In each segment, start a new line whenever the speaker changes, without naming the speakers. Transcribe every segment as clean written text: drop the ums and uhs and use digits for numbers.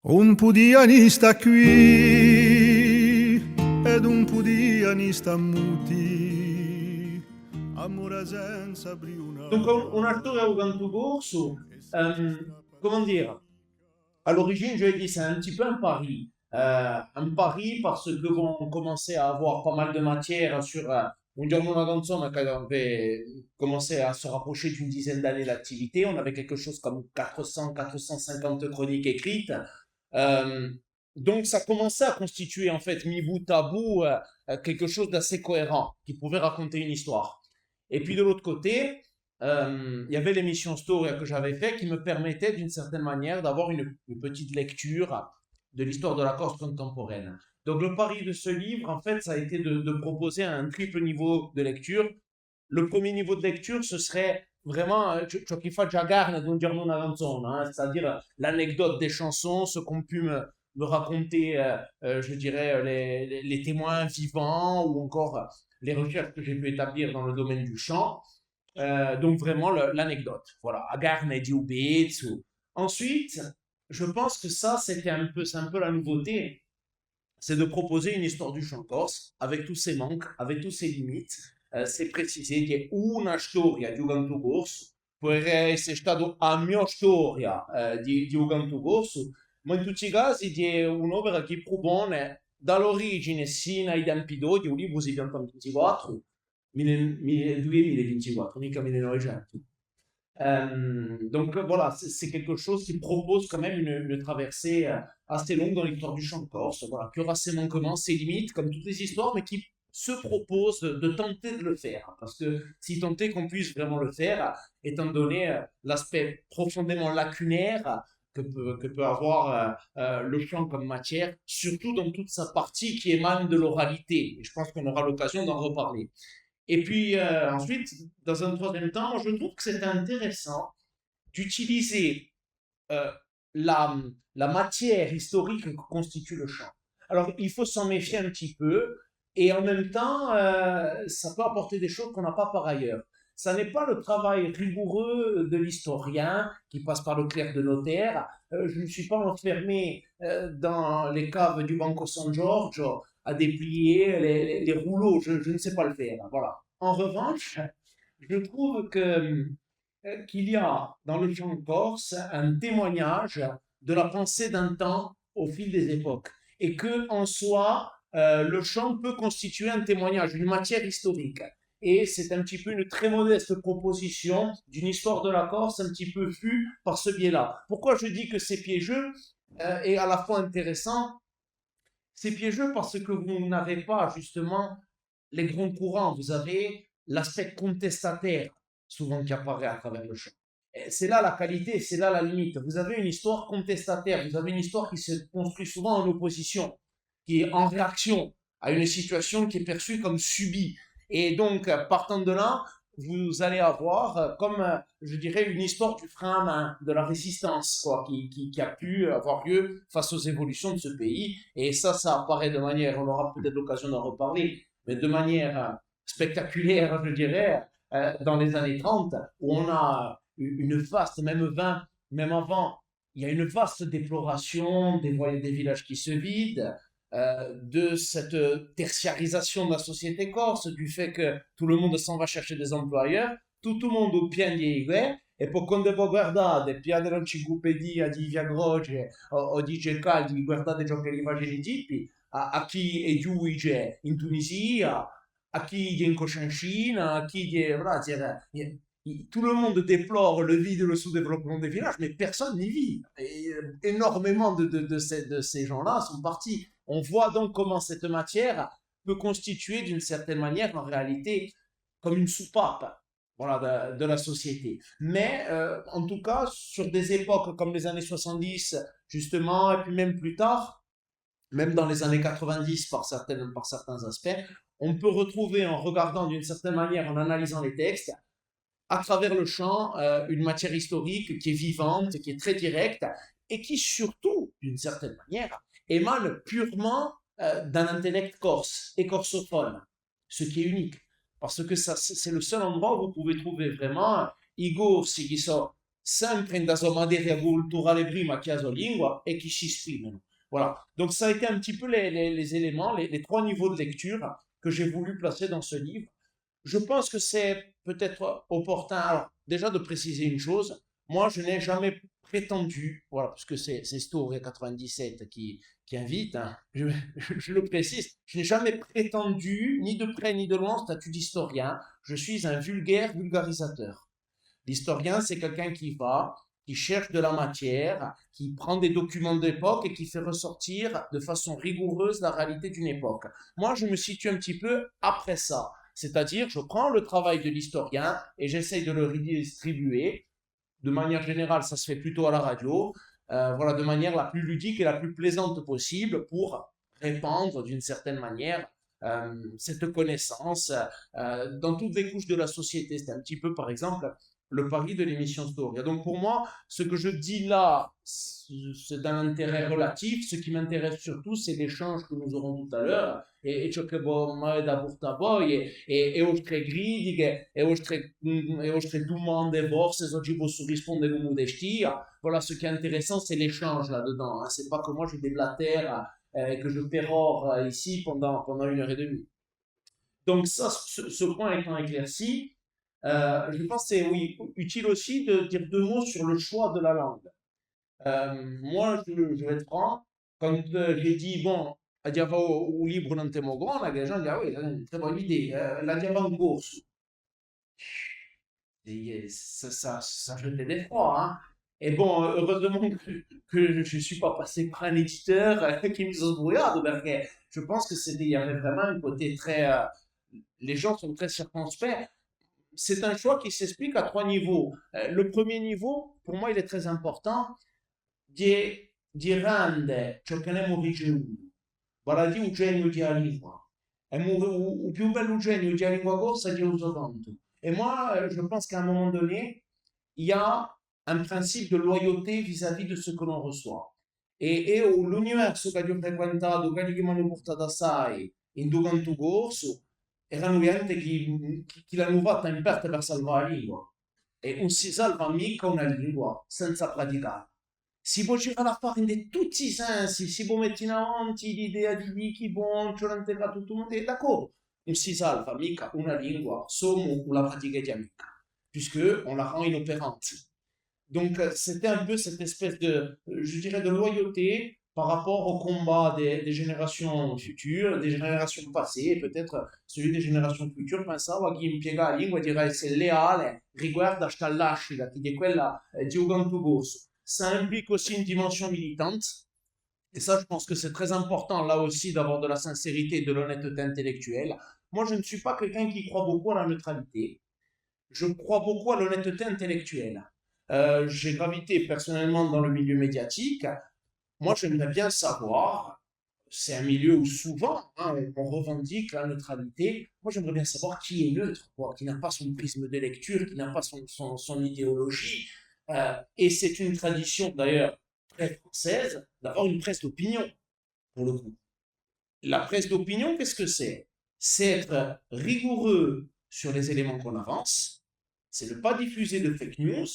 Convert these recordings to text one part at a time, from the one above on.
Un pudiani sta qui ed un pudiani sta muti, amore senza briuna.
Donc, on a storia Ugantu Gorsu, comment dire, à l'origine, je l'ai dit, c'est un petit peu un pari. Un pari parce que bon, on commençait à avoir pas mal de matière sur un giorno una canzone qui avait commencé à se rapprocher d'une dizaine d'années d'activité. On avait quelque chose comme 400-450 chroniques écrites. Euh, donc, ça commençait à constituer en fait, mi bout à bout, quelque chose d'assez cohérent qui pouvait raconter une histoire. Et puis de l'autre côté, il y avait l'émission Storia que j'avais fait qui me permettait d'une certaine manière d'avoir une petite lecture de l'histoire de la Corse contemporaine. Donc le pari de ce livre, en fait, ça a été de proposer un triple niveau de lecture. Le premier niveau de lecture, ce serait vraiment ciò che fa Giagarne d'un giorno una canzone, hein, c'est-à-dire l'anecdote des chansons, ce qu'ont pu me raconter, je dirais, les témoins vivants ou encore les recherches que j'ai pu établir dans le domaine du chant. Donc vraiment l'anecdote. Voilà, Agarne di Ubezzo. Ensuite, je pense que ça, c'est un peu la nouveauté, c'est de proposer une histoire du chant corse avec tous ses manques, avec tous ses limites. C'est précisé qu'il y a una storia di Ugantu Corso, potrebbe essere stato a mia storia di Ugantu Corso, ma in tutti i casi è un'opera che propone dall'origine sino ai tempi d'oggi, un libro si pianta 24, 2024, mica 1900. Donc voilà, c'est quelque chose qui propose quand même une traversée assez longue dans l'histoire du chant de Corse, voilà, qui aura ses manquements, ses limites, comme toutes les histoires, mais qui se propose de tenter de le faire. Parce que si tenter qu'on puisse vraiment le faire, étant donné l'aspect profondément lacunaire que peut avoir le chant comme matière, surtout dans toute sa partie qui émane de l'oralité. Et je pense qu'on aura l'occasion d'en reparler. Et puis ensuite, dans un troisième temps, moi, je trouve que c'est intéressant d'utiliser euh, la, la matière historique que constitue le chant. Alors, il faut s'en méfier un petit peu, et en même temps, ça peut apporter des choses qu'on n'a pas par ailleurs. Ça n'est pas le travail rigoureux de l'historien qui passe par le clerc de notaire. Je ne suis pas enfermé dans les caves du Banco San Giorgio à déplier les rouleaux. Je ne sais pas le faire. Voilà. En revanche, je trouve que qu'il y a dans le chant corse un témoignage de la pensée d'un temps au fil des époques et que en soi le chant peut constituer un témoignage, une matière historique. Et c'est un petit peu une très modeste proposition d'une histoire de la Corse un petit peu vue par ce biais-là. Pourquoi je dis que c'est piégeux et à la fois intéressant? C'est piégeux parce que vous n'avez pas justement les grands courants, vous avez l'aspect contestataire souvent qui apparaît à travers le chant. C'est là la qualité, c'est là la limite. Vous avez une histoire contestataire, vous avez une histoire qui se construit souvent en opposition, qui est en réaction à une situation qui est perçue comme subie. Et donc, partant de là, vous allez avoir comme, je dirais, une histoire du frein à main, de la résistance, quoi, qui a pu avoir lieu face aux évolutions de ce pays. Et ça apparaît de manière, on aura peut-être l'occasion d'en reparler, mais de manière spectaculaire, je dirais, dans les années 30, où on a une vaste, même 20, même avant, il y a une vaste déploration des villages qui se vident, de cette tertiarisation de la société corse, du fait que tout le monde s'en va chercher des employeurs, tout le monde au pied di e poi quando voi guardate più dell'enciclopedia di Via Croce o di Cecaldi, guardate ciò che li facevano i tipi, a chi è giudice in Tunisia, à qui est in Cochinchine, à qui est... Voilà, tout le monde déplore le vide et le sous-développement des villages, mais personne n'y vit. Et énormément de ces gens-là sont partis. On voit donc comment cette matière peut constituer d'une certaine manière, en réalité, comme une soupape, voilà, de la société. Mais en tout cas, sur des époques comme les années 70, justement, et puis même plus tard, même dans les années 90 par certains aspects, on peut retrouver en regardant d'une certaine manière, en analysant les textes, à travers le chant, une matière historique qui est vivante, qui est très directe et qui surtout, d'une certaine manière, émane purement d'un intellect corse et corsophone, ce qui est unique. Parce que c'est le seul endroit où vous pouvez trouver vraiment i corsi qui sono sempre in da sua materia culturale prima che a sua lingua e qui s'espriment. Voilà. Donc, ça a été un petit peu les éléments, les trois niveaux de lecture que j'ai voulu placer dans ce livre. Je pense que c'est peut-être opportun, alors, déjà de préciser une chose. Moi, je n'ai jamais prétendu, voilà, parce que c'est Story 97 qui invite, hein, je le précise, je n'ai jamais prétendu, ni de près ni de loin, statut d'historien. Je suis un vulgaire vulgarisateur. L'historien, c'est quelqu'un qui cherche de la matière, qui prend des documents d'époque et qui fait ressortir de façon rigoureuse la réalité d'une époque. Moi, je me situe un petit peu après ça. C'est-à-dire, je prends le travail de l'historien et j'essaye de le redistribuer. De manière générale, ça se fait plutôt à la radio, voilà, de manière la plus ludique et la plus plaisante possible pour répandre d'une certaine manière cette connaissance dans toutes les couches de la société. C'est un petit peu, par exemple, le pari de l'émission Storia. Donc pour moi, ce que je dis là, c'est d'un intérêt relatif. Ce qui m'intéresse surtout, c'est l'échange que nous aurons tout à l'heure. E ciò che mai da porta poi e oltre critiche e oltre domande vostre se ci posso rispondere con modestia. Voilà, ce qui est intéressant, c'est l'échange là-dedans, hein. C'est pas que moi je déblatère que je pérore ici pendant 1 heure et demie. Donc ça, ce point étant éclairci, je pense que c'est oui, utile aussi de dire 2 mots sur le choix de la langue. Moi, je vais être franc, quand j'ai dit, bon, andiamo un libro non temo gonna, che les gens disent, ah oui, c'est une très bonne idée, l'andiamo en course. Et ça jetait des froids, hein. Et bon, heureusement que je ne suis pas passé par un éditeur qui me sbrouillade, parce que je pense que il y avait vraiment un côté très... les gens sont très circonspects. C'est un choix qui s'explique à 3 niveaux. Le premier niveau, pour moi, il est très important, di rende ciò che abbiamo ricevuto, vale a dire un genio di lingua. È il più bello genio di lingua corsa che uso tanto. Et moi, je pense qu'à un moment donné, il y a un principe de loyauté vis-à-vis de ce que l'on reçoit. E l'universo che ho frequentato, quelli che mi hanno portato assai in durante il corso, erano gente che l'hanno fatta in parte per salvare la lingua. E non si salva mica una lingua senza praticare. Si può cercare a fare in tutti i sensi, si può mettere in avanti l'idea di Vicky Boncio, l'anteca tutto il mondo, d'accordo, non si salva mica una lingua solo con la pratica di amica, puisque on la rend inopérante. Donc c'était un peu cette espèce de, je dirais, de loyauté par rapport au combat des générations futures, des générations passées, et peut-être celui des générations futures. Pensavo a chi impiega la lingua dirà essere leale riguardo a sta lascita, che è quella di Ugantu Corso. Ça implique aussi une dimension militante. Et ça, je pense que c'est très important, là aussi, d'avoir de la sincérité et de l'honnêteté intellectuelle. Moi, je ne suis pas quelqu'un qui croit beaucoup à la neutralité. Je crois beaucoup à l'honnêteté intellectuelle. J'ai gravité personnellement dans le milieu médiatique. Moi, j'aimerais bien savoir, c'est un milieu où souvent on revendique la neutralité. Moi, j'aimerais bien savoir qui est neutre, quoi, qui n'a pas son prisme de lecture, qui n'a pas son idéologie. Et c'est une tradition d'ailleurs très française d'avoir une presse d'opinion, pour le coup. La presse d'opinion, qu'est-ce que c'est? C'est être rigoureux sur les éléments qu'on avance, c'est ne pas diffuser de fake news,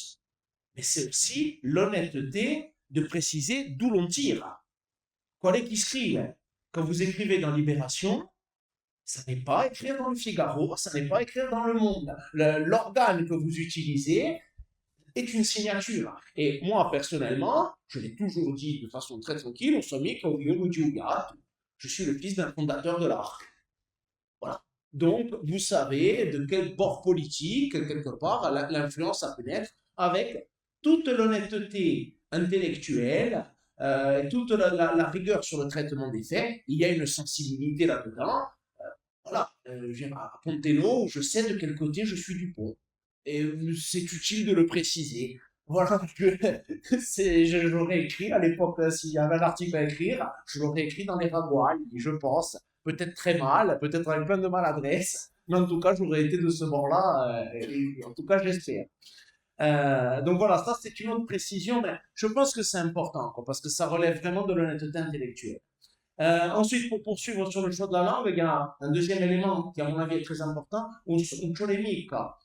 mais c'est aussi l'honnêteté de préciser d'où l'on tire. Qual est qui scrive? Quand vous écrivez dans Libération, ça n'est pas écrire dans le Figaro, ça n'est pas écrire dans Le Monde. L'organe que vous utilisez est une signature. Et moi, personnellement, je l'ai toujours dit de façon très tranquille, on sommet je suis le fils d'un fondateur de l'ARC. Voilà. Donc, vous savez de quel bord politique, quelque part, l'influence a pu naître avec toute l'honnêteté intellectuelle, toute la rigueur sur le traitement des faits. Il y a une sensibilité là-dedans. Voilà, à Ponteno, je sais de quel côté je suis du pont. Et c'est utile de le préciser. Voilà, j'aurais écrit à l'époque, s'il y avait un article à écrire, je l'aurais écrit dans les ragois, je pense. Peut-être très mal, peut-être avec plein de maladresse, mais en tout cas, j'aurais été de ce bord-là, en tout cas, j'espère. Donc voilà, ça c'est une autre précision, mais je pense que c'est important, quoi, parce que ça relève vraiment de l'honnêteté intellectuelle. Ensuite, pour poursuivre sur le choix de la langue, il y a un deuxième élément qui, à mon avis, est très important, un polemica.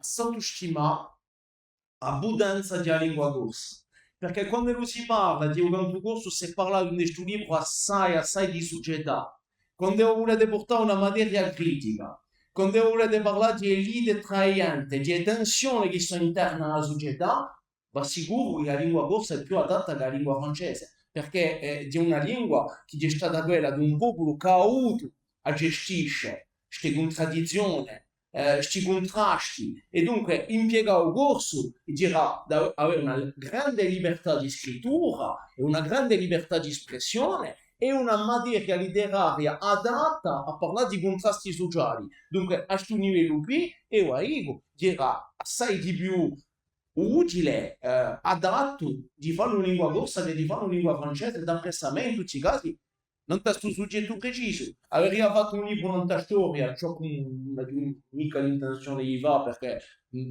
Sottoshima, abbondanza di lingua corsa. Perché quando si parla di un canto corso si parla di questo libro assai di società. Quando volete portare una materia critica, quando volete parlare di elite traiante, di tensioni che sono interne alla società, va sicuro che la lingua corsa è più adatta che la lingua francese, perché è di una lingua che è stata quella di un popolo che ha avuto a gestire queste contraddizioni, questi contrasti, e dunque impiegare il corso dirà di avere una grande libertà di scrittura e una grande libertà di espressione e una materia letteraria adatta a parlare di contrasti sociali. Dunque, a questo livello qui, io arrivo, dirà assai di più utile, adatto di fare una lingua corsa che di fare una lingua francese, da me in tutti i casi non c'è un soggetto preciso. Avrei fatto un libro non c'è storia, ciò mica l'intenzione di fa perché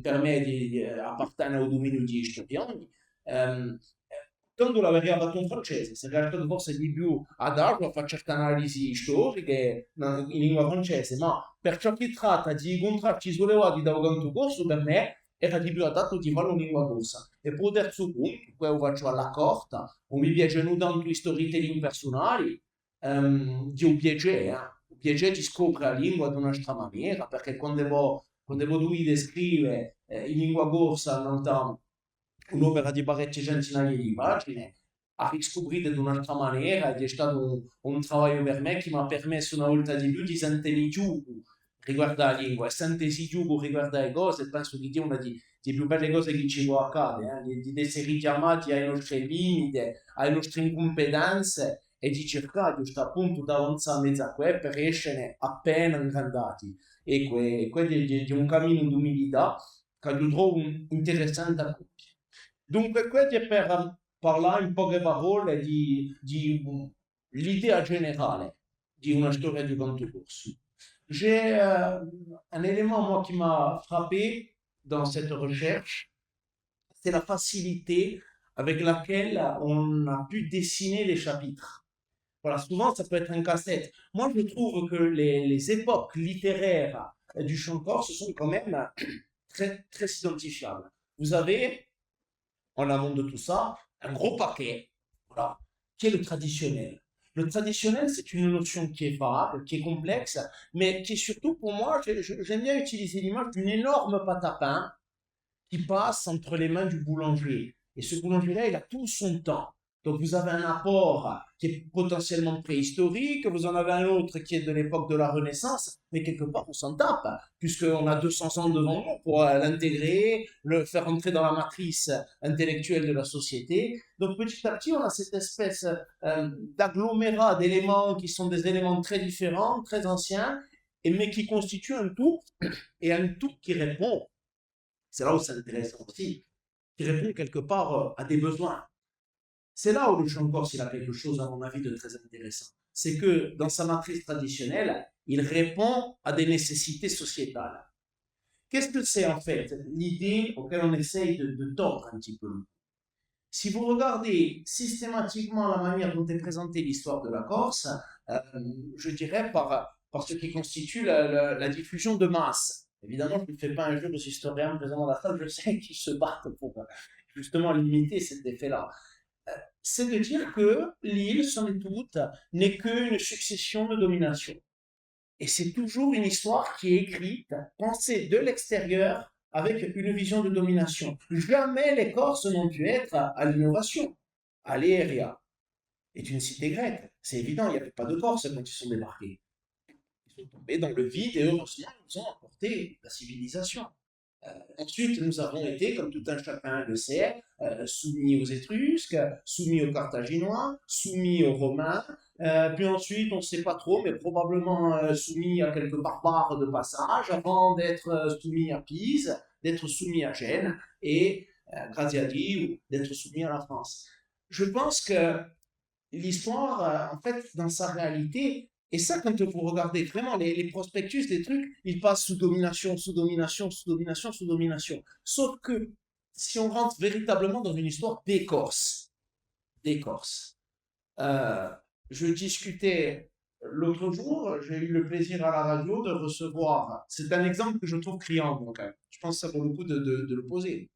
per me appartiene al dominio di studianti. Tanto l'avrei fatto in francese, sarebbe stato forse di più adatto a fare certe analisi storiche in lingua francese, ma per ciò che tratta di contratti sollevati da un canto corso, per me era di più adatto di fare una lingua corsa. E per terzo punto, poi lo faccio alla corta, non mi piacciono tanto i storytelling personali, di un piacere di scoprire la lingua di un'altra maniera, perché quando voi descrive in lingua corsa un'opera di parecchie centinaia di pagine, a riscoprire di un'altra maniera ed è stato un lavoro per me che mi ha permesso una volta di più di sentire più riguardo alla lingua e sentirsi più riguardo alle cose. Penso che sia una di più belle cose che ci può accadere, di essere richiamati ai nostri limiti, alle nostre incompetenze e di cercare giusto appunto di avanzare in mezzo a quel per essere appena incantati. E quello è un cammino di umiltà che io trovo interessante a tutti. Dunque, questo è per parlare in poche parole di l'idea generale di una storia di conto corso. J'ai un élément, moi, qui m'a frappé dans cette recherche, c'est la facilité avec laquelle on a pu dessiner les chapitres. Voilà, souvent, ça peut être un casse-tête. Moi, je trouve que les époques littéraires du champ corse sont quand même très, très identifiables. Vous avez, en amont de tout ça, un gros paquet, voilà, qui est le traditionnel. Le traditionnel, c'est une notion qui est vague, qui est complexe, mais qui est surtout, pour moi, j'aime bien utiliser l'image d'une énorme pâte à pain qui passe entre les mains du boulanger. Et ce boulanger-là, il a tout son temps. Donc vous avez un apport qui est potentiellement préhistorique, vous en avez un autre qui est de l'époque de la Renaissance, mais quelque part on s'en tape, puisqu'on a 200 ans devant nous pour l'intégrer, le faire entrer dans la matrice intellectuelle de la société. Donc petit à petit, on a cette espèce d'agglomérat d'éléments qui sont des éléments très différents, très anciens, mais qui constituent un tout, et un tout qui répond, c'est là où c'est intéressant aussi, qui répond quelque part à des besoins. C'est là où le chant corse il a quelque chose, à mon avis, de très intéressant. C'est que dans sa matrice traditionnelle, il répond à des nécessités sociétales. Qu'est-ce que c'est en fait l'idée auquel on essaye de tordre un petit peu? Si vous regardez systématiquement la manière dont est présentée l'histoire de la Corse, je dirais par ce qui constitue la diffusion de masse. Évidemment, je ne fais pas un jeu aux historiens présents dans la salle, je sais qu'ils se battent pour justement limiter cet effet-là. C'est de dire que l'île, somme toute, n'est qu'une succession de dominations. Et c'est toujours une histoire qui est écrite, pensée de l'extérieur, avec une vision de domination. Jamais les Corses n'ont pu être à l'innovation. Aléria est une cité grecque. C'est évident, il n'y avait pas de Corses quand ils sont débarqués. Ils sont tombés dans le vide et heureusement, ils ont apporté la civilisation. Ensuite, nous avons été, comme tout un chacun le sait, soumis aux Étrusques, soumis aux Carthaginois, soumis aux Romains, puis ensuite, on ne sait pas trop, mais probablement soumis à quelques barbares de passage, avant d'être soumis à Pise, d'être soumis à Gênes, et, Graziadi, ou d'être soumis à la France. Je pense que l'histoire, en fait, dans sa réalité, et ça, quand vous regardez vraiment les prospectus des trucs, ils passent sous domination, sous domination, sous domination, sous domination. Sauf que si on rentre véritablement dans une histoire d'écorce, je discutais l'autre jour, j'ai eu le plaisir à la radio de recevoir, c'est un exemple que je trouve criant, donc je pense que ça vaut le coup de le poser.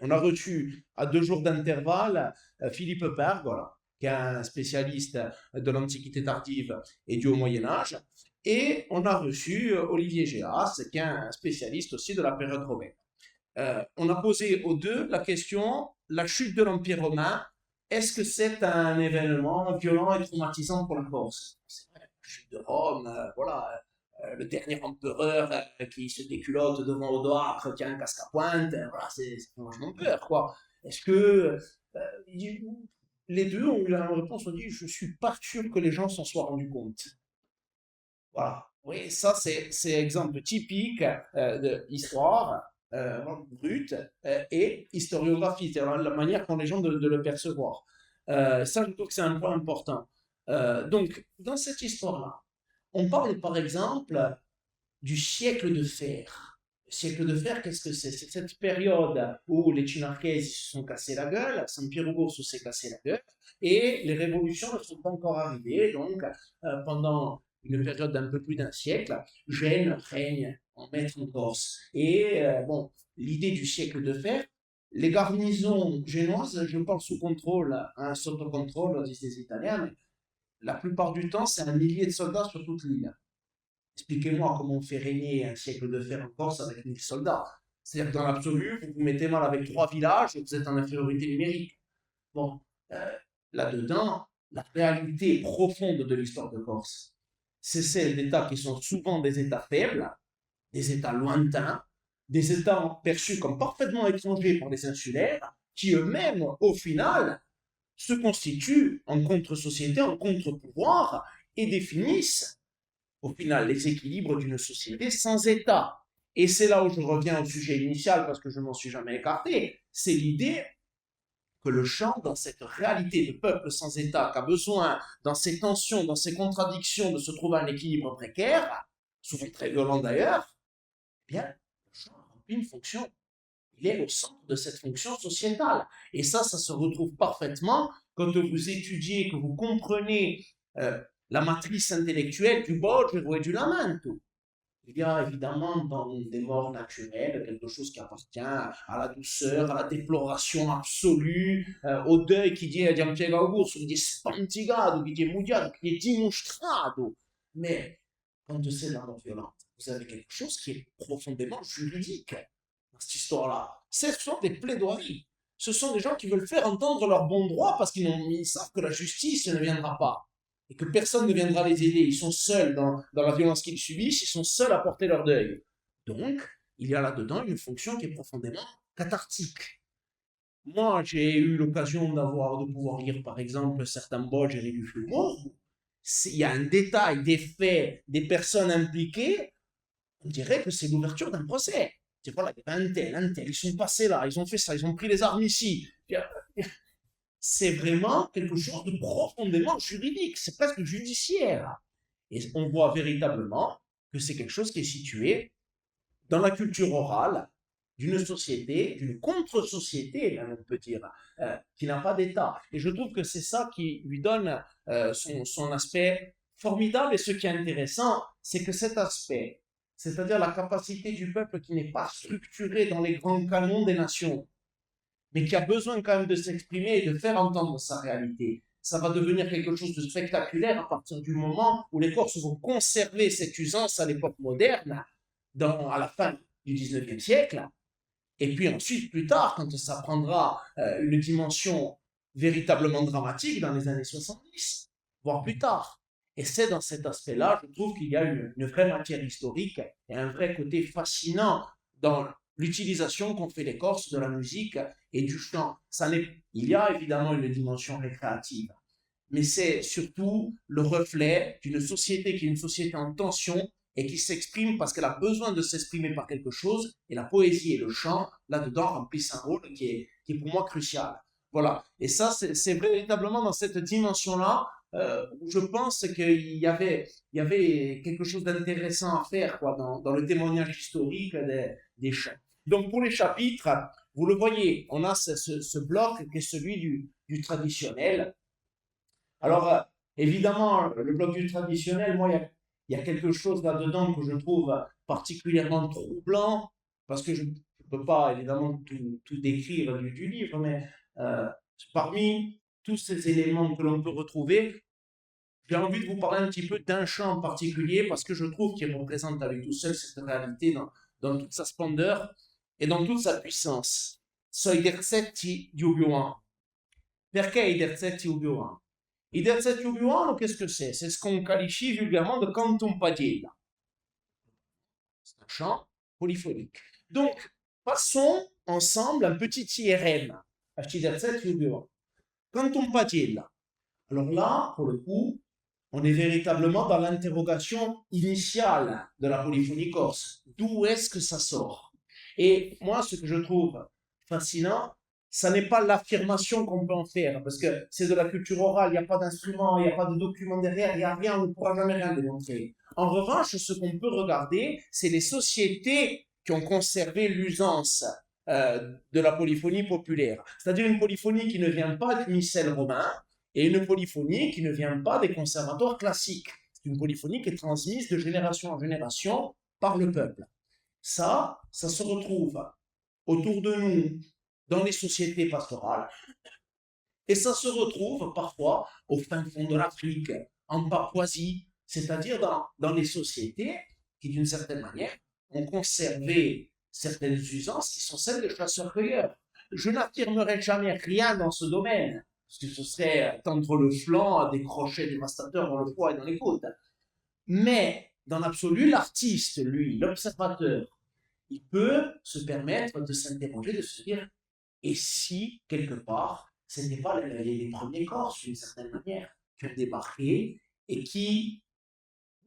On a reçu à 2 jours d'intervalle Philippe Pergola, qui est un spécialiste de l'Antiquité tardive et du Haut Moyen-Âge, et on a reçu Olivier Géas, qui est un spécialiste aussi de la période romaine. On a posé aux deux la question, la chute de l'Empire romain, est-ce que c'est un événement violent et traumatisant pour la Corse? C'est vrai, la chute de Rome, voilà, le dernier empereur qui se déculotte devant Odoacre, qui a un casque à pointe, voilà, c'est vachement peur, quoi. Est-ce que les deux ont eu la même réponse, on dit, je suis pas sûr que les gens s'en soient rendus compte. Voilà. Oui, ça c'est exemple typique d'histoire brute et historiographie, c'est la manière qu'ont les gens de le percevoir. Ça, je trouve que c'est un point important. Donc, dans cette histoire-là, on parle par exemple du siècle de fer. Le siècle de fer, qu'est-ce que c'est? C'est cette période où les Chinarchesi se sont cassés la gueule, Saint-Pierre-Ugourso s'est cassé la gueule, et les révolutions ne sont pas encore arrivées. Donc, pendant une période d'un peu plus d'un siècle, Gênes règne en maître en Corse. Et bon, l'idée du siècle de fer, les garnisons génoises, je parle sous contrôle, hein, sous contrôle, disent les Italiens, mais la plupart du temps, c'est un millier de soldats sur toute l'île. Expliquez-moi comment on fait régner un siècle de fer en Corse avec 1000 soldats. C'est-à-dire que dans l'absolu, vous vous mettez mal avec 3 villages et vous êtes en infériorité numérique. Bon, là-dedans, la réalité profonde de l'histoire de Corse, c'est celle d'États qui sont souvent des États faibles, des États lointains, des États perçus comme parfaitement étrangers par les insulaires, qui eux-mêmes, au final, se constituent en contre-société, en contre-pouvoir, et définissent, au final, les équilibres d'une société sans État. Et c'est là où je reviens au sujet initial, parce que je ne m'en suis jamais écarté, c'est l'idée que le chant, dans cette réalité de peuple sans État, qui a besoin, dans ses tensions, dans ses contradictions, de se trouver un équilibre précaire, souvent très violent d'ailleurs, eh bien, le chant remplit une fonction. Il est au centre de cette fonction sociétale. Et ça se retrouve parfaitement quand vous étudiez, que vous comprenez la matrice intellectuelle du Boggio et du Lamento. Il y a évidemment dans des morts naturelles quelque chose qui appartient à la douceur, à la déploration absolue, au deuil qui dit Giampiero Augusto, qui dit spantigato, qui dit mudiato, qui dit dimostrato. Mais quand c'est la mort violente, vous avez quelque chose qui est profondément juridique dans cette histoire-là. Ce sont des plaidoiries. Ce sont des gens qui veulent faire entendre leurs bons droits parce qu'ils savent que la justice ne viendra pas. Et que personne ne viendra les aider. Ils sont seuls dans la violence qu'ils subissent, ils sont seuls à porter leur deuil. Donc, il y a là-dedans une fonction qui est profondément cathartique. Moi, j'ai eu l'occasion de pouvoir lire, par exemple, certains Boggeri du Flumo. Il y a un détail des faits, des personnes impliquées, on dirait que c'est l'ouverture d'un procès. C'est voilà, il y avait un tel, ils sont passés là, ils ont fait ça, ils ont pris les armes ici. C'est vraiment quelque chose de profondément juridique, c'est presque judiciaire. Et on voit véritablement que c'est quelque chose qui est situé dans la culture orale d'une société, d'une contre-société, on peut dire, qui n'a pas d'État. Et je trouve que c'est ça qui lui donne son aspect formidable. Et ce qui est intéressant, c'est que cet aspect, c'est-à-dire la capacité du peuple qui n'est pas structuré dans les grands canons des nations, mais qui a besoin quand même de s'exprimer et de faire entendre sa réalité. Ça va devenir quelque chose de spectaculaire à partir du moment où les Corses vont conserver cette usance à l'époque moderne, à la fin du 19e siècle, et puis ensuite, plus tard, quand ça prendra une dimension véritablement dramatique dans les années 70, voire plus tard. Et c'est dans cet aspect-là, je trouve qu'il y a une vraie matière historique et un vrai côté fascinant dans l'utilisation qu'ont fait les Corses de la musique et du chant. Il y a évidemment une dimension récréative, mais c'est surtout le reflet d'une société qui est une société en tension et qui s'exprime parce qu'elle a besoin de s'exprimer par quelque chose, et la poésie et le chant, là-dedans, remplissent un rôle qui est pour moi crucial. Voilà, et ça, c'est véritablement dans cette dimension-là où je pense qu'il y avait quelque chose d'intéressant à faire quoi, dans le témoignage historique des chants. Donc pour les chapitres, vous le voyez, on a ce bloc qui est celui du traditionnel. Alors, évidemment, le bloc du traditionnel, moi, il y a quelque chose là-dedans que je trouve particulièrement troublant, parce que je ne peux pas évidemment tout décrire du livre, mais parmi tous ces éléments que l'on peut retrouver, j'ai envie de vous parler un petit peu d'un chant en particulier parce que je trouve qu'il représente à lui tout seul cette réalité dans toute sa splendeur et dans toute sa puissance. So i terzetti di Ubiuan. Perché i terzetti Ubiuan? I terzetti Ubiuan, qu'est-ce que c'est? C'est ce qu'on qualifie vulgairement de canton padiella. C'est un chant polyphonique. Donc, passons ensemble un petit IRM. I terzetti Ubiuan. Canton padiella. Alors là, pour le coup, on est véritablement dans l'interrogation initiale de la polyphonie corse. D'où est-ce que ça sort? Et moi, ce que je trouve fascinant, ça n'est pas l'affirmation qu'on peut en faire, parce que c'est de la culture orale, il n'y a pas d'instrument, il n'y a pas de document derrière, il n'y a rien, on ne pourra jamais rien démontrer. En revanche, ce qu'on peut regarder, c'est les sociétés qui ont conservé l'usance de la polyphonie populaire. C'est-à-dire une polyphonie qui ne vient pas du missel romain, et une polyphonie qui ne vient pas des conservatoires classiques. C'est une polyphonie qui est transmise de génération en génération par le peuple. Ça se retrouve autour de nous dans les sociétés pastorales et ça se retrouve parfois au fin fond de l'Afrique, en Papouasie, c'est-à-dire dans les sociétés qui, d'une certaine manière, ont conservé certaines usances qui sont celles des chasseurs-cueilleurs. Je n'affirmerai jamais rien dans ce domaine, parce que ce serait tendre le flanc à des crochets dévastateurs dans le foie et dans les côtes. Mais, dans l'absolu, l'artiste, lui, l'observateur, il peut se permettre de s'interroger, de se dire, et si, quelque part, ce n'était pas les premiers Corses, d'une certaine manière, qui ont débarqué et qui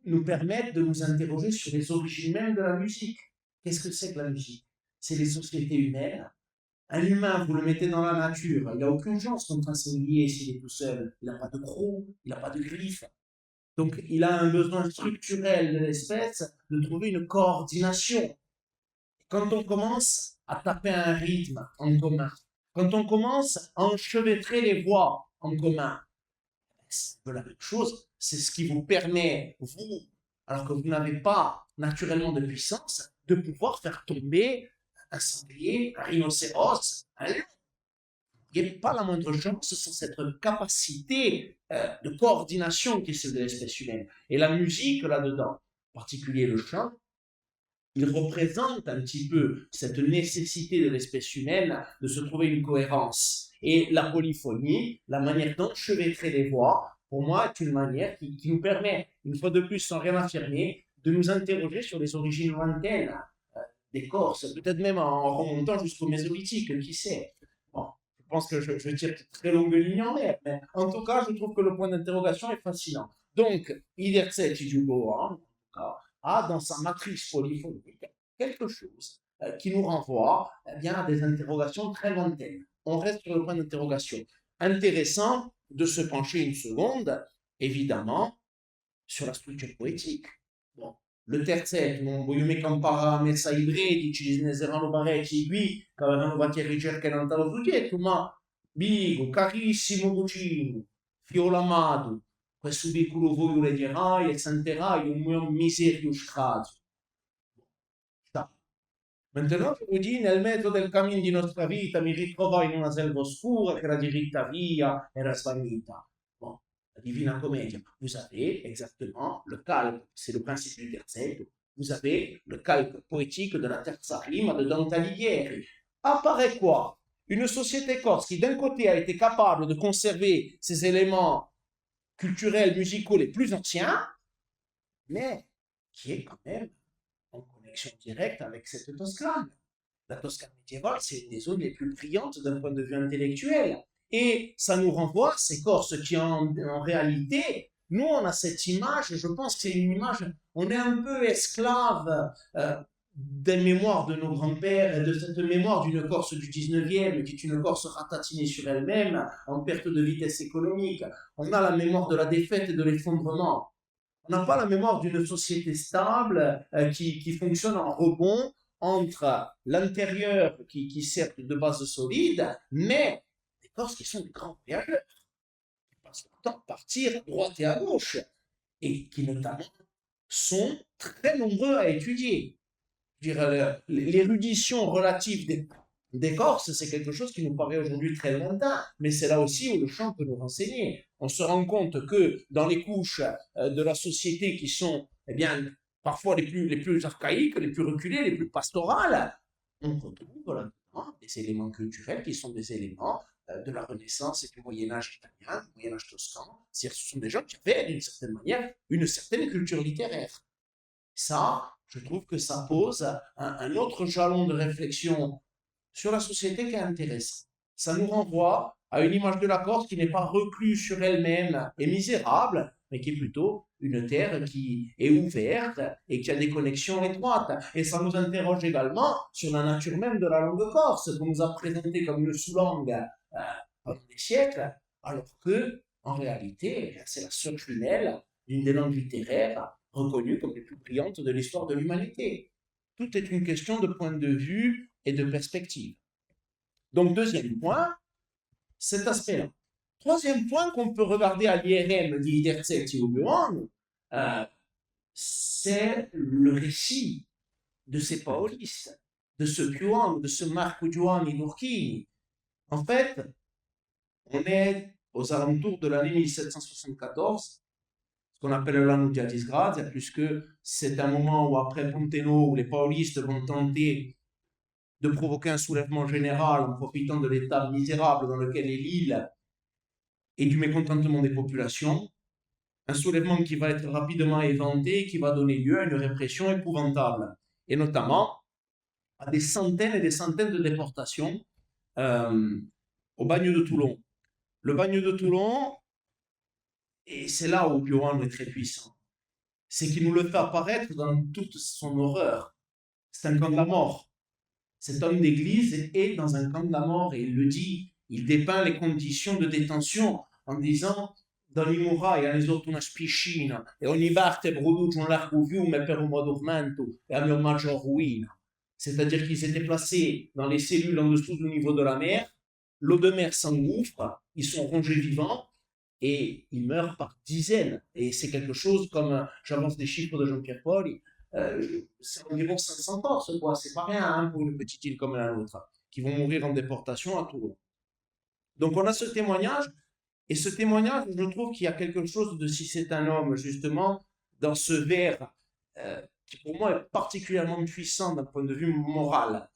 nous permettent de nous interroger sur les origines même de la musique. Qu'est-ce que c'est que la musique? C'est les sociétés humaines. Un humain, vous le mettez dans la nature, il n'a aucune chance contre un sanglier s'il est tout seul. Il n'a pas de crocs, il n'a pas de griffes. Donc, il a un besoin structurel de l'espèce de trouver une coordination. Quand on commence à taper un rythme en commun, quand on commence à enchevêtrer les voix en commun, c'est un peu la même chose. C'est ce qui vous permet, vous, alors que vous n'avez pas naturellement de puissance, de pouvoir faire tomber un sanglier, un rhinocéros, un lion. Il n'y a pas la moindre chance sans cette capacité de coordination qui est celle de l'espèce humaine. Et la musique, là-dedans, en particulier le chant, il représente un petit peu cette nécessité de l'espèce humaine de se trouver une cohérence. Et la polyphonie, la manière d'enchevêtrer les voix, pour moi, est une manière qui nous permet, une fois de plus, sans rien affirmer, de nous interroger sur les origines lointaines des Corses, peut-être même en remontant jusqu'au Mésolithique, qui sait. Bon, je pense que je tire très longue ligne en l'air, mais en tout cas, je trouve que le point d'interrogation est fascinant. Donc, Iderset Ijugo, a dans sa matrice polyphonique quelque chose qui nous renvoie bien à des interrogations très lointaines. On reste sur le point d'interrogation. Intéressant de se pencher une seconde, évidemment, sur la structure poétique. Bon, le terzetto, non voglio mica imparare a messa i bredi, ci ne saranno parecchi qui che avranno qualche ricerca in altro progetto, ma dico, carissimo cugino, fiolo amato, questo piccolo voglio le dirai e sentirai un mio miserio scrado. Maintenant, je vous dis, nel mezzo del cammin di nostra vita mi ritrovai in una selva oscura che era diritta via, era svanita. Bon, la Divina Commedia, vous avez exactement le calque, c'est le principe du terzetto, vous avez le calque poétique de la terza rima de Dante Alighieri. Apparaît quoi? Une société corse qui d'un côté a été capable de conserver ses éléments culturels, musicaux les plus anciens, mais qui est quand même en connexion directe avec cette Toscane. La Toscane médiévale, c'est une des zones les plus brillantes d'un point de vue intellectuel. Et ça nous renvoie, ces Corses qui en réalité, nous on a cette image, je pense que c'est une image, on est un peu esclave des mémoires de nos grands-pères et de cette mémoire d'une Corse du 19e qui est une Corse ratatinée sur elle-même, en perte de vitesse économique. On a la mémoire de la défaite et de l'effondrement. On n'a pas la mémoire d'une société stable qui fonctionne en rebond entre l'intérieur qui sert de base solide, mais des Corses qui sont des grands voyageurs, qui passent leur temps à partir à droite et à gauche, et qui notamment sont très nombreux à étudier. l'érudition relative des Corses, c'est quelque chose qui nous paraît aujourd'hui très lointain, mais c'est là aussi où le chant peut nous renseigner. On se rend compte que dans les couches de la société qui sont, eh bien, parfois les plus archaïques, les plus reculées, les plus pastorales, on retrouve là-dedans des éléments culturels qui sont des éléments de la Renaissance et du Moyen-Âge italien, du Moyen-Âge toscan. C'est-à-dire ce sont des gens qui avaient, d'une certaine manière, une certaine culture littéraire. Ça, je trouve que ça pose un autre jalon de réflexion sur la société qui est intéressant. Ça nous renvoie à une image de la Corse qui n'est pas recluse sur elle-même et misérable, mais qui est plutôt une terre qui est ouverte et qui a des connexions étroites. Et ça nous interroge également sur la nature même de la langue corse, qu'on nous a présentée comme une sous-langue pendant des siècles, alors que, en réalité, c'est la seule prunelle d'une des langues littéraires reconnues comme les plus brillantes de l'histoire de l'humanité. Tout est une question de point de vue et de perspective. Donc, deuxième point, cet aspect-là. Troisième point qu'on peut regarder à l'IRM d'Iderzetti ou Buon, c'est le récit de ces paolistes, de ce Piuan, de ce Marco Giovanni Durchini. En fait, on est aux alentours de l'année 1774, ce qu'on appelle l'anno di disgrazia, puisque c'est un moment où après Ponteno, où les paolistes vont tenter de provoquer un soulèvement général en profitant de l'état misérable dans lequel est l'île et du mécontentement des populations, un soulèvement qui va être rapidement éventé et qui va donner lieu à une répression épouvantable, et notamment à des centaines et des centaines de déportations au bagne de Toulon. Le bagne de Toulon, et c'est là où Johan est très puissant, c'est qu'il nous le fait apparaître dans toute son horreur. C'est un camp de la mort. Cet homme d'église est dans un camp de la mort et il le dit, il dépeint les conditions de détention en disant dans i murai hanno sotto una piscina e ogni parte produce un largo fiume per un modo dormento e a mio maggior ruina. C'est-à-dire qu'ils étaient placés dans les cellules en dessous du niveau de la mer, l'eau de mer s'engouffre, ils sont rongés vivants et ils meurent par dizaines. Et c'est quelque chose comme, j'avance des chiffres de Jean-Pierre Paul, c'est environ 500 Corses, quoi. C'est pas rien hein, pour une petite île comme la nôtre, qui vont mourir en déportation à Toulon. Donc on a ce témoignage, et ce témoignage, je trouve qu'il y a quelque chose de, si c'est un homme, justement, dans ce vers, qui pour moi est particulièrement puissant d'un point de vue moral,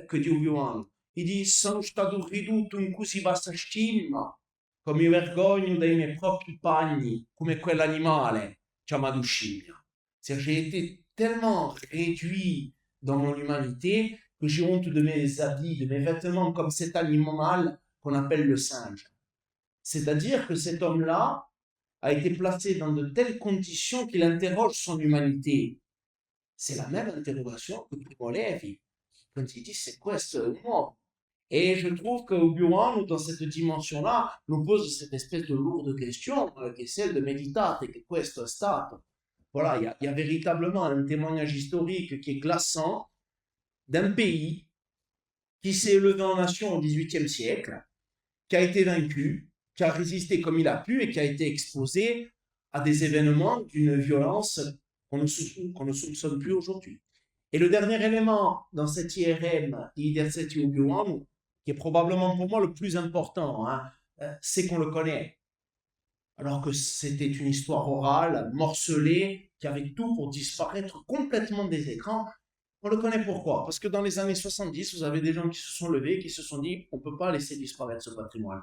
que dit Obi-Wan. Il dit, sono stato ridotto in così bassa stima, che mi vergogno dai miei propri pagni, come quell'animale chiamato scimmia. C'est-à-dire, j'ai été tellement réduit dans mon humanité que j'ai honte de mes habits, de mes vêtements, comme cet animal qu'on appelle le singe. C'est-à-dire que cet homme-là a été placé dans de telles conditions qu'il interroge son humanité. C'est la même interrogation que Primo Levi, quand il dit c'est quoi ce mot? Et je trouve que Obi-Wan, dans cette dimension-là, nous pose cette espèce de lourde question, qui est celle de meditate, che questo è stato. Voilà, il y a véritablement un témoignage historique qui est glaçant d'un pays qui s'est élevé en nation au XVIIIe siècle, qui a été vaincu, qui a résisté comme il a pu et qui a été exposé à des événements d'une violence qu'on ne soupçonne plus aujourd'hui. Et le dernier élément dans cette IRM d'Iderzetti Obi-Wan, qui est probablement pour moi le plus important, hein, c'est qu'on le connaît. Alors que c'était une histoire orale, morcelée, qui avait tout pour disparaître complètement des écrans. On le connaît pourquoi? Parce que dans les années 70, vous avez des gens qui se sont levés, qui se sont dit on ne peut pas laisser disparaître ce patrimoine.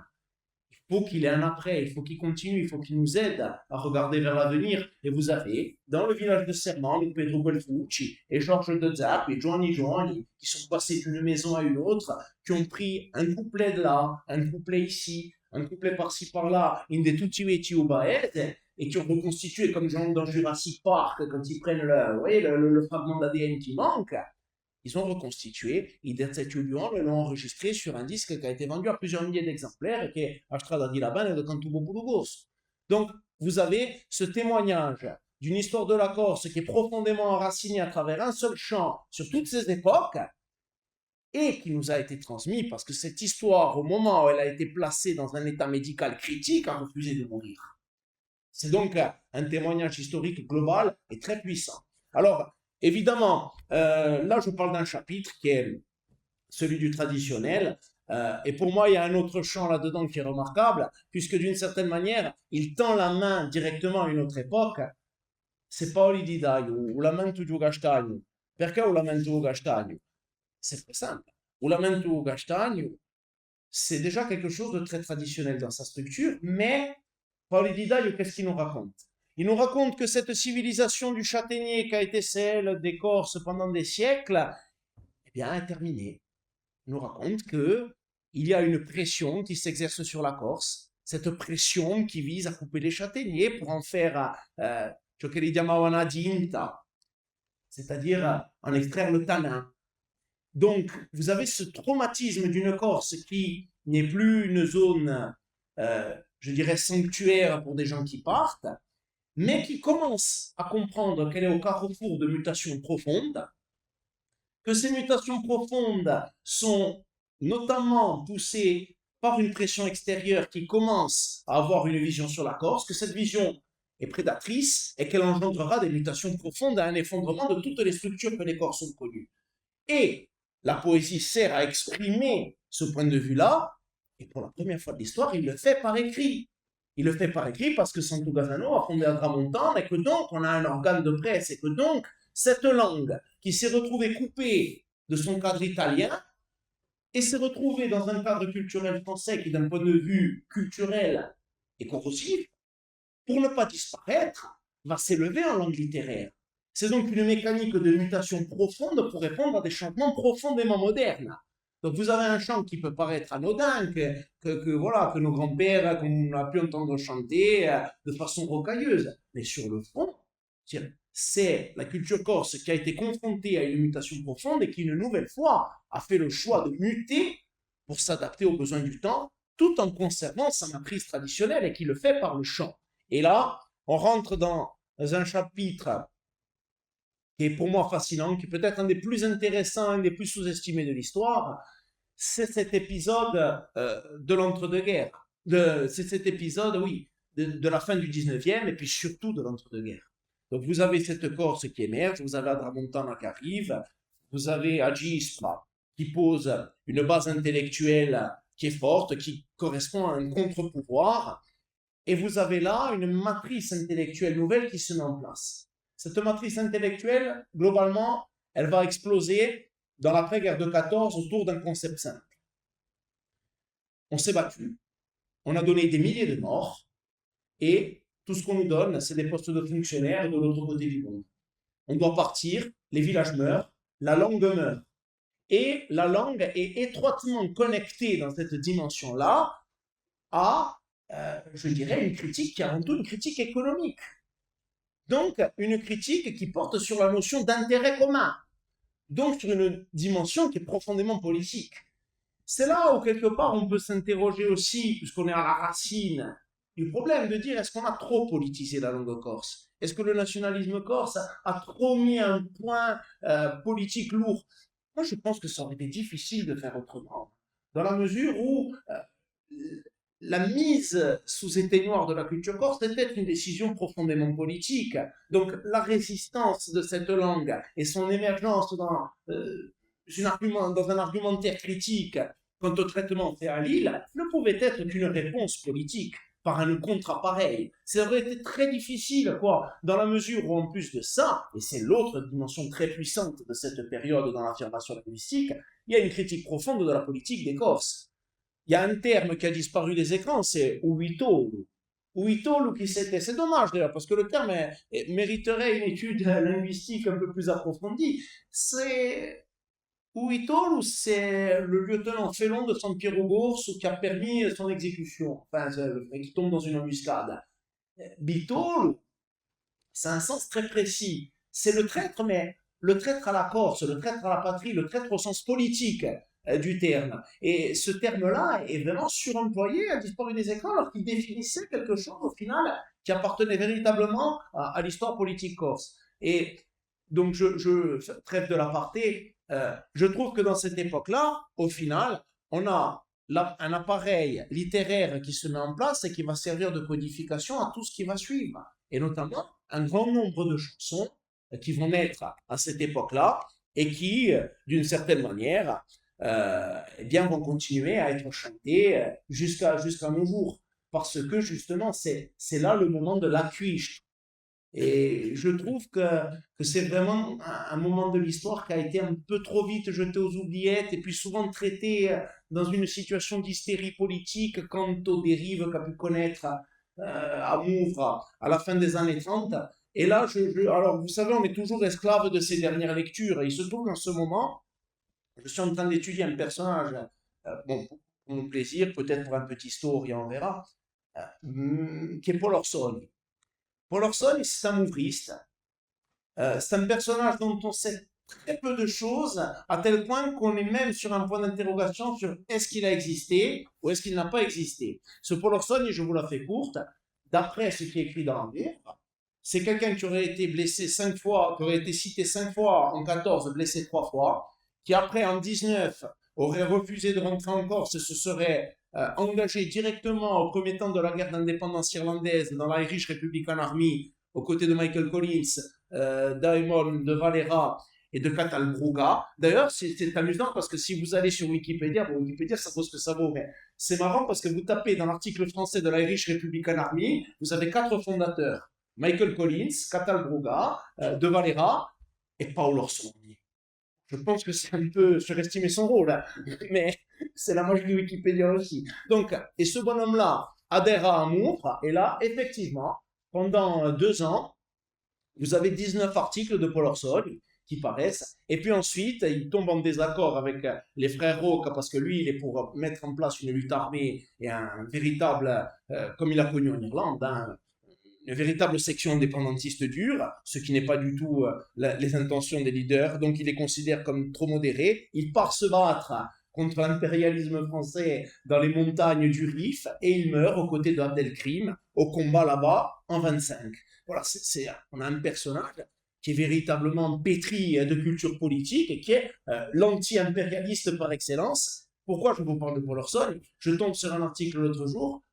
Il faut qu'il ait un après, il faut qu'il continue, il faut qu'il nous aide à regarder vers l'avenir. Et vous avez, dans le village de Sermande, Pedro Guelfucci et Georges de Zapp et Giovanni, qui sont passés d'une maison à une autre, qui ont pris un couplet de là, un couplet ici, un couplet par-ci par-là, in de tutti vecchi ubaese, et qui ont reconstitué comme genre dans Jurassic Park, quand ils prennent le fragment d'ADN qui manque. Ils ont reconstitué, Iderzetti Obi-Wan l'ont enregistré sur un disque qui a été vendu à plusieurs milliers d'exemplaires, qui est A Strada di Labane de Cantubo Burgos. Donc, vous avez ce témoignage d'une histoire de la Corse qui est profondément enracinée à travers un seul chant sur toutes ces époques, et qui nous a été transmis parce que cette histoire, au moment où elle a été placée dans un état médical critique, a refusé de mourir. C'est donc un témoignage historique global et très puissant. Alors, évidemment, là, je parle d'un chapitre qui est celui du traditionnel. Et pour moi, il y a un autre champ là-dedans qui est remarquable, puisque d'une certaine manière, il tend la main directement à une autre époque. C'est Paoli di Daio, o lamento di Gastagno. Perché o lamento Gastagno? C'est très simple. O lamento Gastagno, c'est déjà quelque chose de très traditionnel dans sa structure, mais Paoli di Daio, qu'est-ce qu'il nous raconte? Il nous raconte que cette civilisation du châtaignier qui a été celle des Corses pendant des siècles, eh bien, est terminée. Il nous raconte que il y a une pression qui s'exerce sur la Corse, cette pression qui vise à couper les châtaigniers pour en faire ce que les chiamavano dinta, c'est-à-dire en extraire le tanin. Donc, vous avez ce traumatisme d'une Corse qui n'est plus une zone, je dirais, sanctuaire pour des gens qui partent, mais qui commence à comprendre qu'elle est au carrefour de mutations profondes, que ces mutations profondes sont notamment poussées par une pression extérieure qui commence à avoir une vision sur la Corse, que cette vision est prédatrice et qu'elle engendrera des mutations profondes et un effondrement de toutes les structures que les Corses ont connues. Et la poésie sert à exprimer ce point de vue-là, et pour la première fois de l'histoire, il le fait par écrit. Il le fait par écrit parce que Sant'Ugazzano a fondé Adramontane et que donc on a un organe de presse et que donc cette langue qui s'est retrouvée coupée de son cadre italien et s'est retrouvée dans un cadre culturel français qui, d'un point de vue culturel, est corrosif, pour ne pas disparaître, va s'élever en langue littéraire. C'est donc une mécanique de mutation profonde pour répondre à des changements profondément modernes. Donc vous avez un chant qui peut paraître anodin, que nos grands-pères, qu'on a pu entendre chanter de façon rocailleuse. Mais sur le fond, c'est la culture corse qui a été confrontée à une mutation profonde et qui, une nouvelle fois, a fait le choix de muter pour s'adapter aux besoins du temps, tout en conservant sa matrice traditionnelle et qui le fait par le chant. Et là, on rentre dans un chapitre qui est pour moi fascinant, qui est peut-être un des plus intéressants, un des plus sous-estimés de l'histoire, c'est cet épisode de l'entre-deux-guerres. C'est cet épisode, oui, de la fin du 19e et puis surtout de l'entre-deux-guerres. Donc vous avez cette Corse qui émerge, vous avez Adramontana qui arrive, vous avez Agispra qui pose une base intellectuelle qui est forte, qui correspond à un contre-pouvoir, et vous avez là une matrice intellectuelle nouvelle qui se met en place. Cette matrice intellectuelle, globalement, elle va exploser dans l'après-guerre de 14 autour d'un concept simple. On s'est battu, on a donné des milliers de morts, et tout ce qu'on nous donne, c'est des postes de fonctionnaires de l'autre côté du monde. On doit partir, les villages meurent, la langue meurt. Et la langue est étroitement connectée dans cette dimension-là à, je dirais, une critique qui est avant tout une critique économique. Donc, une critique qui porte sur la notion d'intérêt commun. Donc, sur une dimension qui est profondément politique. C'est là où, quelque part, on peut s'interroger aussi, puisqu'on est à la racine du problème, de dire est-ce qu'on a trop politisé la langue corse? Est-ce que le nationalisme corse a trop mis un point politique lourd? Moi, je pense que ça aurait été difficile de faire autrement, dans la mesure où la mise sous éteignoir de la culture corse était une décision profondément politique. Donc, la résistance de cette langue et son émergence dans un argumentaire critique quant au traitement fait à Lille ne pouvait être qu'une réponse politique par un contre-appareil. Ça aurait été très difficile, dans la mesure où, en plus de ça, et c'est l'autre dimension très puissante de cette période dans l'affirmation linguistique, il y a une critique profonde de la politique des Corses. Il y a un terme qui a disparu des écrans, c'est uitolu. Uitolu qui c'était, c'est dommage d'ailleurs, parce que le terme mériterait une étude linguistique un peu plus approfondie. Uitolu, c'est le lieutenant félon de San Piero Borso qui a permis son exécution, enfin, qui tombe dans une embuscade. Bitolu, c'est un sens très précis. C'est le traître, mais le traître à la Corse, le traître à la patrie, le traître au sens politique du terme. Et ce terme-là est vraiment suremployé, a disparu des écrans, alors qu'il définissait quelque chose, au final, qui appartenait véritablement à l'histoire politique corse. Et donc, je trêve de l'aparté, je trouve que dans cette époque-là, au final, on a un appareil littéraire qui se met en place et qui va servir de codification à tout ce qui va suivre. Et notamment, un grand nombre de chansons qui vont naître à cette époque-là et qui, d'une certaine manière, eh bien, vont continuer à être chantés jusqu'à nos jours. Parce que justement, c'est là le moment de l'appui. Et je trouve que c'est vraiment un moment de l'histoire qui a été un peu trop vite jeté aux oubliettes et puis souvent traité dans une situation d'hystérie politique quant aux dérives qu'a pu connaître à Mouvres à la fin des années 30. Et là, alors vous savez, on est toujours esclave de ces dernières lectures. Et il se trouve qu'en ce moment, je suis en train d'étudier un personnage, bon, pour mon plaisir, peut-être pour un petit story, on verra, qui est Paul Orson. Paul Orson, c'est un mouvriste. C'est un personnage dont on sait très peu de choses, à tel point qu'on est même sur un point d'interrogation sur est-ce qu'il a existé ou est-ce qu'il n'a pas existé. Ce Paul Orson, je vous la fais courte, d'après ce qui est écrit dans le livre, c'est quelqu'un qui aurait été blessé 5 fois, qui aurait été cité 5 fois en 14, blessé 3 fois, qui après en 19 aurait refusé de rentrer en Corse et se serait engagé directement au premier temps de la guerre d'indépendance irlandaise dans l'Irish Republican Army aux côtés de Michael Collins, d'Aemon, de Valera et de Cathal Brugha. D'ailleurs, c'est amusant parce que si vous allez sur Wikipédia, bon, Wikipédia ça vaut ce que ça vaut, mais c'est marrant parce que vous tapez dans l'article français de l'Irish Republican Army, vous avez 4 fondateurs. Michael Collins, Cathal Brugha, de Valera et Paul Orson. Je pense que c'est un peu surestimer son rôle, hein, mais c'est la magie de Wikipédia aussi. Donc, et ce bonhomme-là adhère à Amour, et là, effectivement, pendant 2 ans, vous avez 19 articles de Paul Orson qui paraissent, et puis ensuite, il tombe en désaccord avec les frères Roque, parce que lui, il est pour mettre en place une lutte armée et un véritable, comme il a connu en Irlande, hein, une véritable section indépendantiste dure, ce qui n'est pas du tout les intentions des leaders, donc il les considère comme trop modérés. Il part se battre contre l'impérialisme français dans les montagnes du Rif et il meurt aux côtés d'Abdelkrim au combat là-bas en 25. Voilà, on a un personnage qui est véritablement pétri de culture politique et qui est l'anti-impérialiste par excellence. Pourquoi je vous parle de Paul Orson? Je tombe sur un article l'autre jour.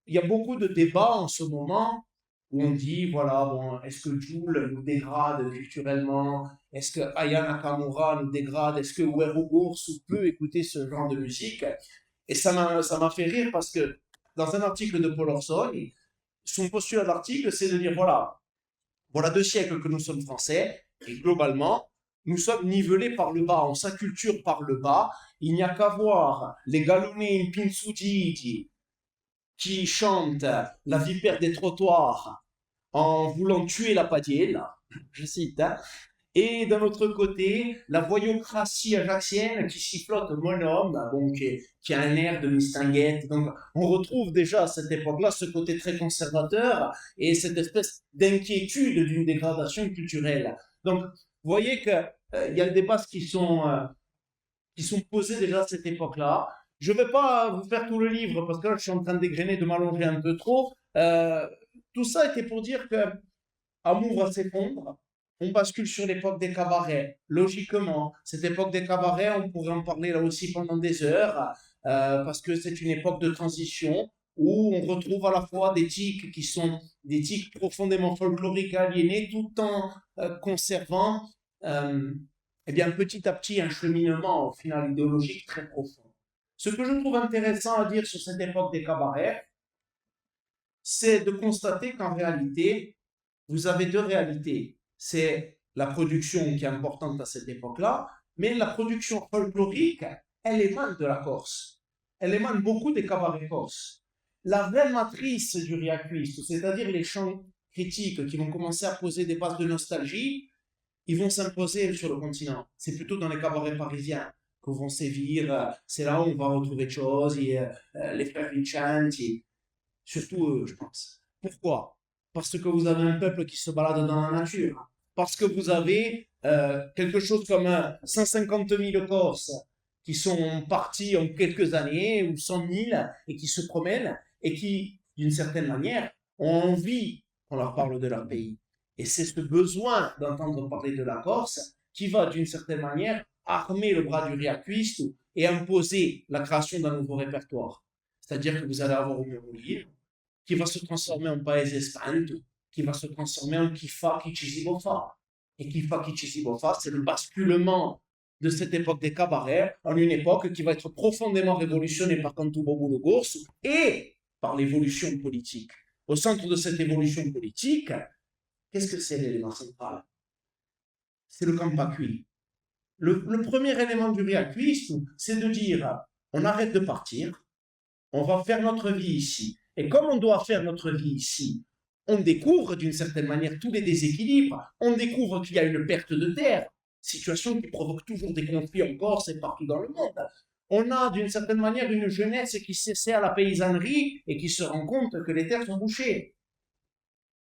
Il y a beaucoup de débats en ce moment où on dit, voilà, bon, est-ce que Jul nous dégrade culturellement? Est-ce que Aya Nakamura nous dégrade? Est-ce que Uero Gorsu peut écouter ce genre de musique? Et ça m'a fait rire parce que dans un article de Paul Orson, son postulat d'article, c'est de dire, voilà 2 siècles que nous sommes français, et globalement, nous sommes nivelés par le bas, on s'acculture par le bas. Il n'y a qu'à voir les galonnés in Pinsugiti qui chantent la vipère des trottoirs en voulant tuer la padienne, je cite, hein, et d'un autre côté, la voyocratie ajaxienne qui sifflote mon homme, bon, qui a un air de mistinguette. Donc, on retrouve déjà à cette époque-là ce côté très conservateur et cette espèce d'inquiétude d'une dégradation culturelle. Donc, vous voyez qu'il y a des bases qui sont posées déjà à cette époque-là. Je ne vais pas vous faire tout le livre parce que là, je suis en train de dégrainer, de m'allonger un peu trop. Tout ça était pour dire que Amour va s'effondre. On bascule sur l'époque des cabarets. Logiquement, cette époque des cabarets, on pourrait en parler là aussi pendant des heures, parce que c'est une époque de transition où on retrouve à la fois des tics qui sont des tics profondément folkloriques et aliénés, tout en conservant eh bien, petit à petit un cheminement au final idéologique très profond. Ce que je trouve intéressant à dire sur cette époque des cabarets, c'est de constater qu'en réalité, vous avez 2 réalités. C'est la production qui est importante à cette époque-là, mais la production folklorique, elle émane de la Corse. Elle émane beaucoup des cabarets corses. La vraie matrice du riaquiste, c'est-à-dire les chants critiques qui vont commencer à poser des bases de nostalgie, ils vont s'imposer sur le continent. C'est plutôt dans les cabarets parisiens que vont sévir. C'est là où on va retrouver choses, les frères Vincenzi, surtout eux, je pense. Pourquoi? Parce que vous avez un peuple qui se balade dans la nature. Parce que vous avez quelque chose comme 150 000 Corses qui sont partis en quelques années, ou 100 000, et qui se promènent, et qui, d'une certaine manière, ont envie qu'on leur parle de leur pays. Et c'est ce besoin d'entendre parler de la Corse qui va, d'une certaine manière, armer le bras du riaquiste et imposer la création d'un nouveau répertoire. C'est-à-dire que vous allez avoir un nouveau livre qui va se transformer en Paese Espanto, qui va se transformer en Kifa Kichisibofa. et qui fa qui ci si può fare, c'est le basculement de cette époque des cabarets en une époque qui va être profondément révolutionnée par Cantu Bobo Gorsu et par l'évolution politique. Au centre de cette évolution politique, qu'est-ce que c'est l'élément central? C'est le Campacui. Le premier élément du Riacuisme, c'est de dire on arrête de partir, on va faire notre vie ici. Et comme on doit faire notre vie ici, on découvre d'une certaine manière tous les déséquilibres, on découvre qu'il y a une perte de terre, situation qui provoque toujours des conflits en Corse et partout dans le monde. On a d'une certaine manière une jeunesse qui s'essaie à la paysannerie et qui se rend compte que les terres sont bouchées.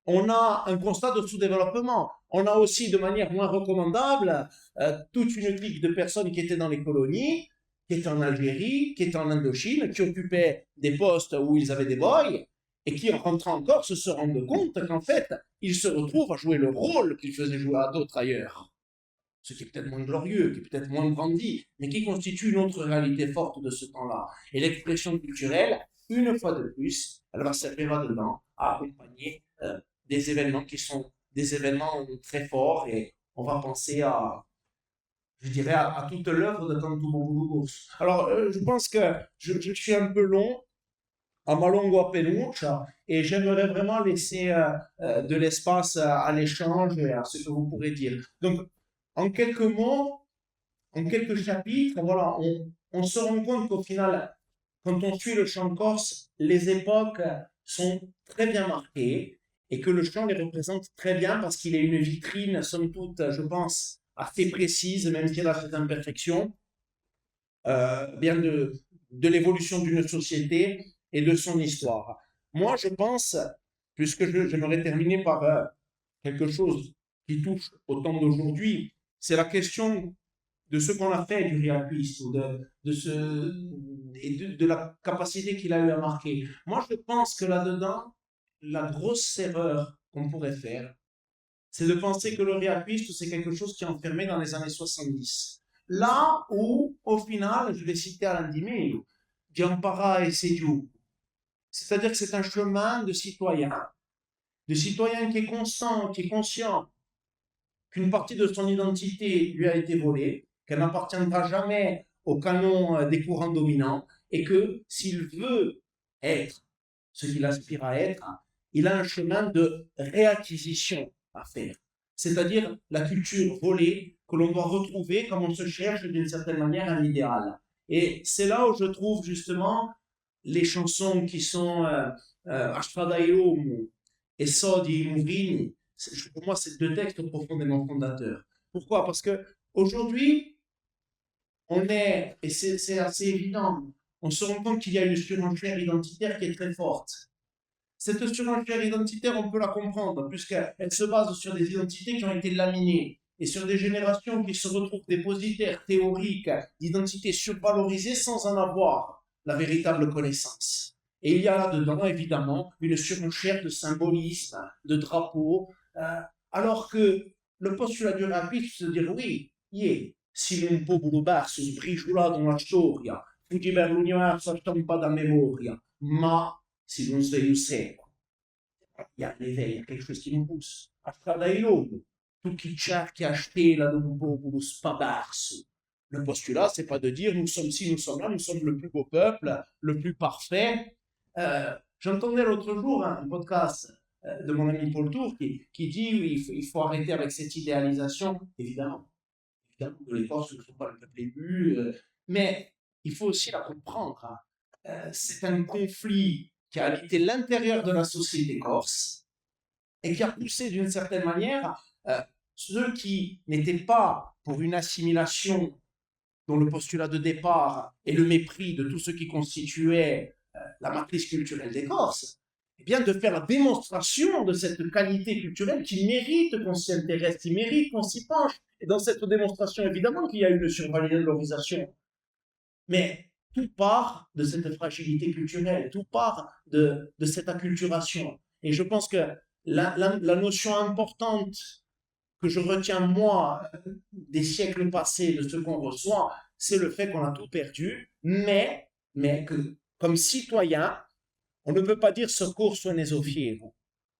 On a un constat de sous-développement. On a aussi, de manière moins recommandable, toute une clique de personnes qui étaient dans les colonies, qui étaient en Algérie, qui étaient en Indochine, qui occupaient des postes où ils avaient des boys, et qui, en rentrant en Corse, se rendent compte qu'en fait, ils se retrouvent à jouer le rôle qu'ils faisaient jouer à d'autres ailleurs. Ce qui est peut-être moins glorieux, qui est peut-être moins brandi, mais qui constitue une autre réalité forte de ce temps-là. Et l'expression culturelle, une fois de plus, elle va servir là-dedans à accompagner des événements qui sont des événements très forts, et on va penser à, je dirais, à toute l'œuvre de Cantu Bobo. Alors, je pense que je suis un peu long, à ma lingua penuncia, et j'aimerais vraiment laisser de l'espace à l'échange et à ce que vous pourrez dire. Donc, en quelques mots, en quelques chapitres, voilà, on se rend compte qu'au final, quand on suit le chant corse, les époques sont très bien marquées et que le chant les représente très bien parce qu'il est une vitrine, somme toute, je pense, assez précise, même s'il a cette imperfection, bien de l'évolution d'une société et de son histoire. Moi, je pense, puisque j'aimerais terminer par quelque chose qui touche au temps d'aujourd'hui, c'est la question de ce qu'on a fait du Riacuisme, de la capacité qu'il a eu à marquer. Moi, je pense que là-dedans, la grosse erreur qu'on pourrait faire, c'est de penser que le Riacuisme, c'est quelque chose qui est enfermé dans les années 70. Là où, au final, je vais citer Alain Di Meglio, Giampara et Sediou, c'est-à-dire que c'est un chemin de citoyen qui est constant, qui est conscient qu'une partie de son identité lui a été volée, qu'elle n'appartiendra jamais au canon des courants dominants, et que s'il veut être ce qu'il aspire à être, il a un chemin de réacquisition à faire. C'est-à-dire la culture volée que l'on doit retrouver comme on se cherche d'une certaine manière un idéal. Et c'est là où je trouve justement les chansons qui sont Ashfadaio et Sodi Mourini. Pour moi, c'est deux textes profondément fondateurs. Pourquoi? Parce que aujourd'hui, on est, et c'est assez évident, on se rend compte qu'il y a une surenchère identitaire qui est très forte. Cette surenchère identitaire, on peut la comprendre, puisqu'elle se base sur des identités qui ont été laminées et sur des générations qui se retrouvent dépositaires théoriques d'identités survalorisées sans en avoir la véritable connaissance. Et il y a là-dedans, évidemment, une surenchère de symbolisme, de drapeaux, alors que le postulat du Riacuisme, c'est de dire oui, si un popolo basso sbriciolato nella storia, fugge per l'universo stampata a memoria, ma si non sveglio secco, il y a un éveil, il y a quelque chose qui nous pousse. A strada di longo, tu chi cerchi a stella d'un popolo spadarso. Le postulat, c'est pas de dire nous sommes ci, nous sommes là, nous sommes le plus beau peuple, le plus parfait. J'entendais l'autre jour un podcast de mon ami Paul Tour qui dit oui, il faut arrêter avec cette idéalisation, évidemment que les Corses ne sont pas le peuple élu, mais il faut aussi la comprendre. C'est un conflit qui a habité l'intérieur de la société corse et qui a poussé d'une certaine manière ceux qui n'étaient pas pour une assimilation dont le postulat de départ est le mépris de tout ce qui constituait la matrice culturelle des Corses, eh bien de faire la démonstration de cette qualité culturelle qui mérite qu'on s'y intéresse, qui mérite qu'on s'y penche. Et dans cette démonstration, évidemment qu'il y a une survalorisation. Mais tout part de cette fragilité culturelle, tout part de cette acculturation. Et je pense que la notion importante que je retiens, moi, des siècles passés, de ce qu'on reçoit, c'est le fait qu'on a tout perdu, mais que, comme citoyen, on ne peut pas dire ce corso è nesofiero.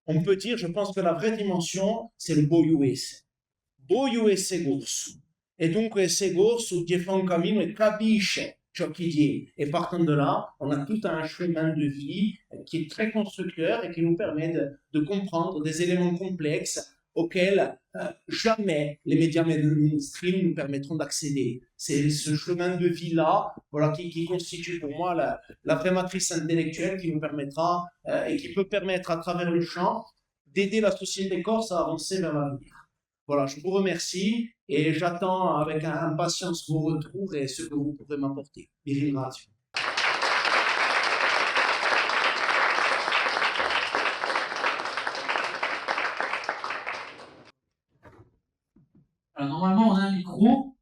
On peut dire, je pense que la vraie dimension, c'est le boiuese. voi esse corso. E dunque esse corso ti fa un cammino e capisce ciò che dit. Et partant de là, on a tout un chemin de vie qui est très constructeur et qui nous permet de comprendre des éléments complexes auxquels jamais les médias mainstream nous permettront d'accéder. C'est ce chemin de vie-là voilà, qui constitue pour moi la vraie matrice intellectuelle qui nous permettra et qui peut permettre à travers le chant d'aider la société corse à avancer vers l'avenir. Voilà, je vous remercie et j'attends avec impatience vos retours et ce que vous pourrez m'apporter. Vi ringrazio.
Alors, normalement, on a un micro.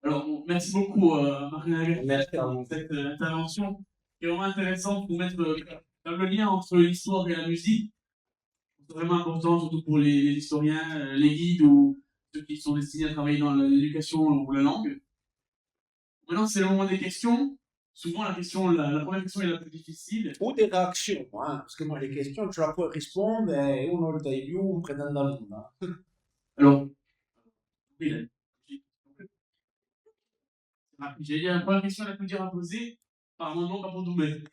Alors, bon, merci beaucoup, Marina,
Merci à vous.
pour cette intervention qui est vraiment intéressante pour mettre le lien entre l'histoire et la musique. C'est vraiment important, surtout pour les historiens, les guides ou ceux qui sont destinés à travailler dans l'éducation ou la langue. Maintenant, c'est le moment des questions. Souvent, la première question est la plus difficile.
Ou des réactions, hein, parce que moi, les questions, tu la peux répondre et uno le dai più, un prendendo l'una.
Alors, oui, j'ai dit la première question la plus dure à poser, par mon nom, pas pour doubler.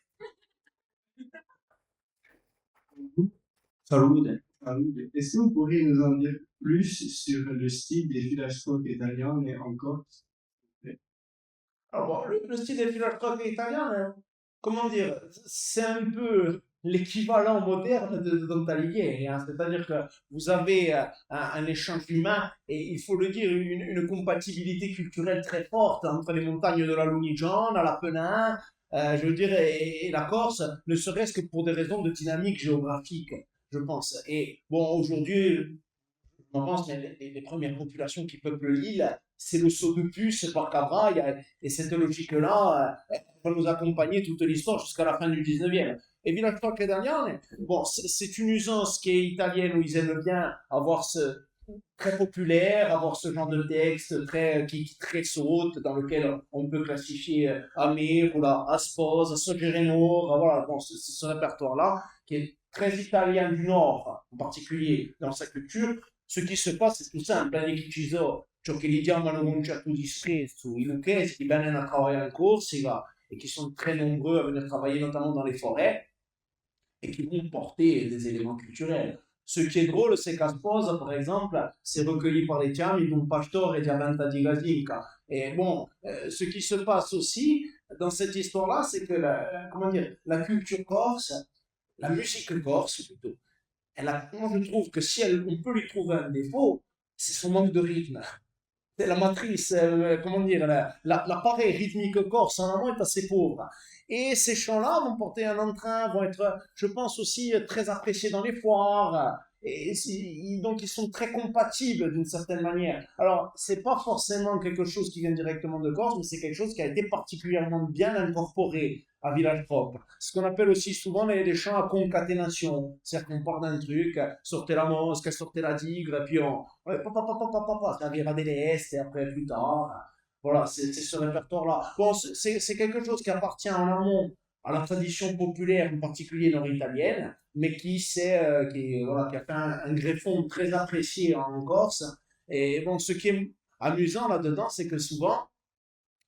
Salute. Est-ce que vous pourriez nous en dire plus sur le style des village folk italiens et en Corse?
Alors, le style des village folk italien, hein, comment dire, c'est un peu l'équivalent moderne de Dante Alighieri, hein, c'est-à-dire que vous avez un échange humain et il faut le dire, une compatibilité culturelle très forte entre les montagnes de la Lunigiana, l'Apennin, je veux dire, et la Corse, ne serait-ce que pour des raisons de dynamique géographique, je pense. Et bon, aujourd'hui, je pense que les premières populations qui peuplent l'île, c'est le saut de puce par Cabraille, et cette logique-là va nous accompagner toute l'histoire jusqu'à la fin du 19e. Et Village Folk Italiane, bon, c'est une usance qui est italienne où ils aiment bien avoir ce très populaire, avoir ce genre de texte qui très saute, dans lequel on peut classifier Amirola, Asposa, Soggerenora, voilà, bon, c'est ce répertoire-là qui est très italien du Nord, en particulier dans sa culture. Ce qui se passe, c'est tout simple, che ci sono, ciò che gli chiamano con un certo disprezzo, i lucchesi qui viennent à travailler en Corsica et qui sont très nombreux à venir travailler notamment dans les forêts et qui vont porter des éléments culturels. Ce qui est drôle, c'est qu'à Sposa, par exemple, c'est recueilli par les Tiami, dont Pastor et Diaventa di Gazinka. Et bon, ce qui se passe aussi dans cette histoire-là, c'est que la culture corse, la musique corse plutôt, moi je trouve que si on peut lui trouver un défaut, c'est son manque de rythme. C'est la matrice, l'appareil rythmique corse en amont est assez pauvre. Et ces chants-là vont porter un entrain, vont être, je pense aussi, très appréciés dans les foires. Et donc ils sont très compatibles d'une certaine manière. Alors, c'est pas forcément quelque chose qui vient directement de Corse, mais c'est quelque chose qui a été particulièrement bien incorporé à Village Folk. Ce qu'on appelle aussi souvent les chants à concaténation. C'est-à-dire qu'on part d'un truc, sortez la mosca, sortez la tigre, et puis ça viendra des l'Est, et après plus tard. Voilà, c'est ce répertoire-là. Bon, c'est quelque chose qui appartient en amont à la tradition populaire, en particulier nord-italienne, mais qui a fait un greffon très apprécié en Corse. Et bon, ce qui est amusant là-dedans, c'est que souvent,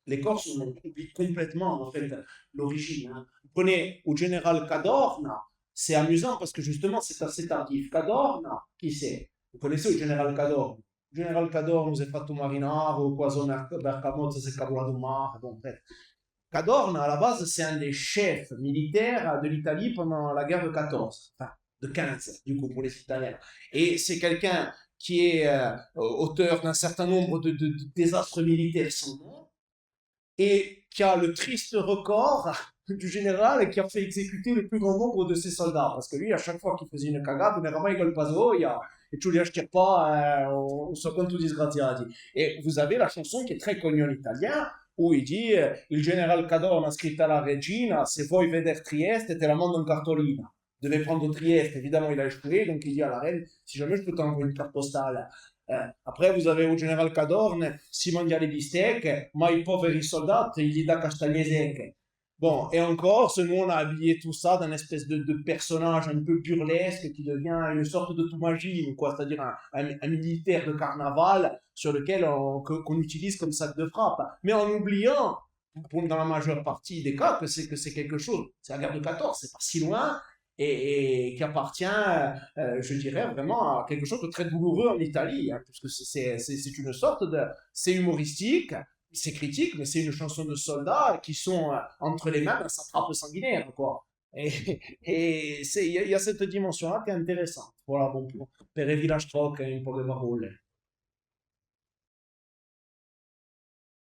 les Corses ont oublié complètement en fait l'origine. Hein. Vous prenez au général Cadorna, c'est amusant parce que justement c'est assez tardif. Cadorna, qui c'est? Vous connaissez le général Cadorna? Il général Cadorna nous è fatto marinaro, Quasone Bercamozza si cavolato mare, bon bref. Cadorna, à la base, c'est un des chefs militaires de l'Italie pendant la guerre de 14, enfin de 15, du coup, pour les Italiens. Et c'est quelqu'un qui est auteur d'un certain nombre de désastres militaires sans nom, et qui a le triste record du général qui a fait exécuter le plus grand nombre de ses soldats. Parce que lui, à chaque fois qu'il faisait une cagade, on era mai col pasoia, et tu li pas, on so quanto disgraziati. Et vous avez la chanson qui est très connue en italien, où il dit il général Cadorna a scritto alla regina, se vuoi veder Trieste, te la mando in cartolina. Devait prendre Trieste, évidemment il a échoué, donc il dit à la reine, si jamais je peux t'envoyer une carte postale. Après, vous avez au général Cadorna, si mangia les bistecche, ma i poveri soldati gli dà castagne secche. Bon, et en Corse, nous, on a habillé tout ça d'un espèce de personnage un peu burlesque qui devient une sorte de Toumagine, quoi, c'est-à-dire un militaire de carnaval sur lequel qu'on utilise comme sac de frappe. Mais en oubliant, dans la majeure partie des cas, que c'est quelque chose, c'est la guerre de 14, c'est pas si loin, et qui appartient, je dirais, vraiment à quelque chose de très douloureux en Italie, hein, puisque c'est une sorte de... C'est humoristique, c'est critique, mais c'est une chanson de soldats qui sont entre les mains d'un satrape sanguinaire, quoi. Il y a cette dimension-là qui est intéressante. Voilà, bon, per il village troc, un po' de parole.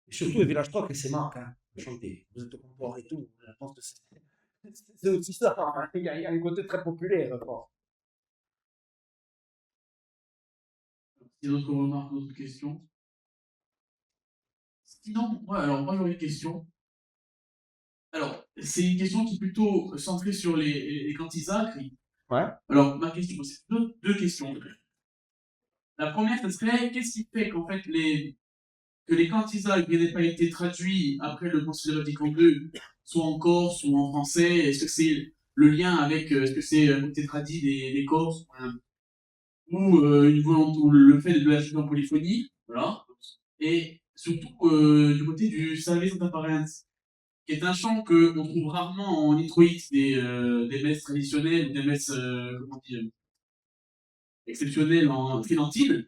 Et surtout, le village troc, c'est marque, hein, de chanter. Vous êtes au comptoir et tout. Je pense que c'est aussi ça, hein. Il y a un côté très populaire, quoi.
Il y a d'autres remarques, d'autres questions? Sinon, ouais, alors moi j'aurais une question. Alors, c'est une question qui est plutôt centrée sur les cantisacres.
Ouais.
Alors, ma question, c'est deux questions. La première, ce serait, qu'est-ce qui fait qu'en fait, que les cantisacres n'aient pas été traduits après le Concile Vatican II, soit en corse ou en français? Est-ce que c'est le lien avec, est-ce que c'est côté traduit des Corses, ou une volonté, ou le fait de l'acheter en polyphonie, voilà. Et surtout du côté du Salve Santa Parens, qui est un chant que on trouve rarement en introïte des messes traditionnelles ou des messes comment dire, exceptionnelles en tridentine,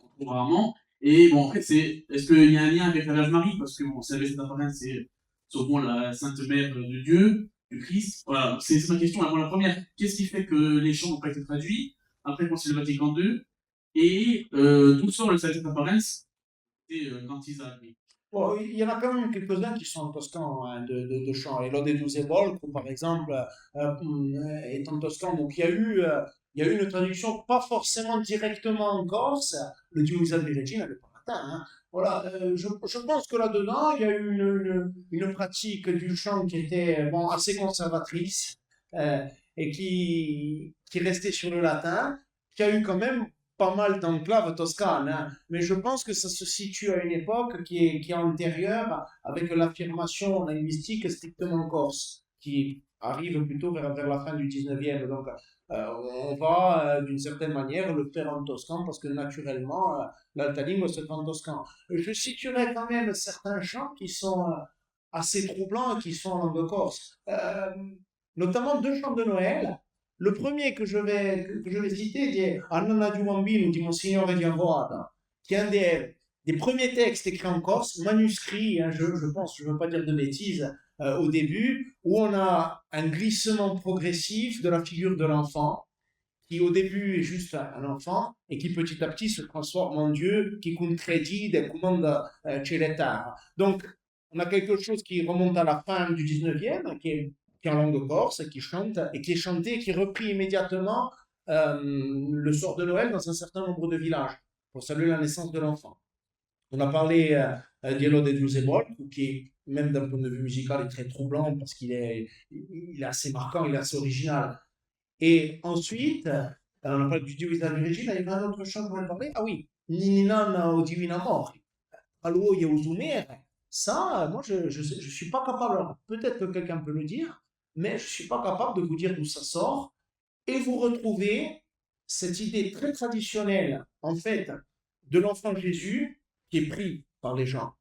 on trouve rarement. Et bon, en fait, est-ce qu'il y a un lien avec la Vierge Marie? Parce que bon, Salve Santa Parens, c'est souvent la Sainte Mère de Dieu, du Christ. Voilà, c'est ma question. Alors, la première, qu'est-ce qui fait que les chants n'ont pas été traduits après le Concile Vatican II? Et d'où sort le Salve Santa Parens? Et quand ils arrivent.
Bon, il y en a quand même quelques-uns qui sont en toscan, hein, de chant. Et Lode Douze Volk, par exemple, est en toscan. Donc il y a eu une traduction, pas forcément directement en corse. Le Dionysa de Regina, le latin, hein. Voilà, je pense que là-dedans, il y a eu une pratique du chant qui était bon, assez conservatrice et qui restait sur le latin, qui a eu quand même pas mal d'enclaves toscanes, hein. Mais je pense que ça se situe à une époque qui est antérieure avec l'affirmation linguistique strictement corse, qui arrive plutôt vers la fin du 19e. Donc, on va d'une certaine manière le faire en toscan parce que naturellement, l'alta lingua se fait en toscan. Je situerai quand même certains chants qui sont assez troublants et qui sont en langue corse. Notamment deux chants de Noël. Le premier que je vais citer est Annana di Bambino di Monsignore Diavoada, qui est un des premiers textes écrits en corse, manuscrits, hein, je pense, je ne veux pas dire de bêtises, au début, où on a un glissement progressif de la figure de l'enfant, qui au début est juste un enfant, et qui petit à petit se transforme en Dieu, qui concrétise des commandes celetara. Donc, on a quelque chose qui remonte à la fin du 19e, qui est en langue corse, qui chante, et qui est chanté, qui est repris immédiatement le soir de Noël dans un certain nombre de villages, pour saluer la naissance de l'enfant. On a parlé d'Ielo de Giusebol, qui, même d'un point de vue musical, est très troublant, parce qu'il est assez marquant, il est assez original. Et ensuite, on a parlé du Dionysa di Regina, il y a un autre chant dont on a parlé, ah oui, Ninina o Divina Mori, Allo Yeusumere. Ça, moi, je ne suis pas capable, peut-être que quelqu'un peut le dire, mais je ne suis pas capable de vous dire d'où ça sort. Et vous retrouvez cette idée très traditionnelle, en fait, de l'enfant Jésus, qui est pris par les gens.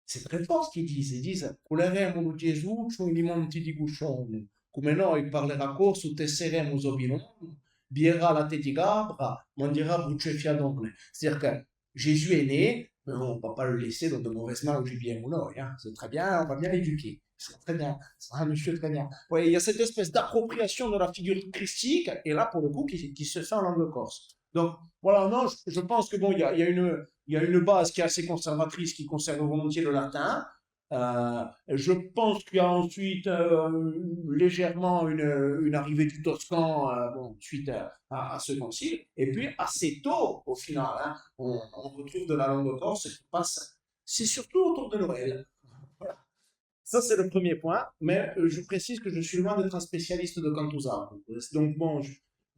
C'est très fort ce qu'ils disent. Ils disent « Culeremo Gesù sui monti di Guscione, come noi parlerà corso, tesseremo zobinon, bierà la te di Gabra, mangerà bruce fiadone. » C'est-à-dire que Jésus est né, mais on ne va pas le laisser dans de mauvaises mains au Julien Mounoy. Hein. C'est très bien, on va bien l'éduquer. C'est très bien, c'est un monsieur très bien. Ouais, il y a cette espèce d'appropriation de la figure christique, et là, pour le coup, qui se fait en langue corse. Donc, voilà, non, je pense que bon, il y a une base qui est assez conservatrice, qui conserve volontiers le latin. Je pense qu'il y a ensuite légèrement une arrivée du toscan bon, suite à ce concile. Et puis, assez tôt, au final, hein, on retrouve de la langue corse qui passe. C'est surtout autour de Noël. Voilà. Ça, c'est le premier point. Mais je précise que je suis loin d'être un spécialiste de Cantusa. Donc, bon,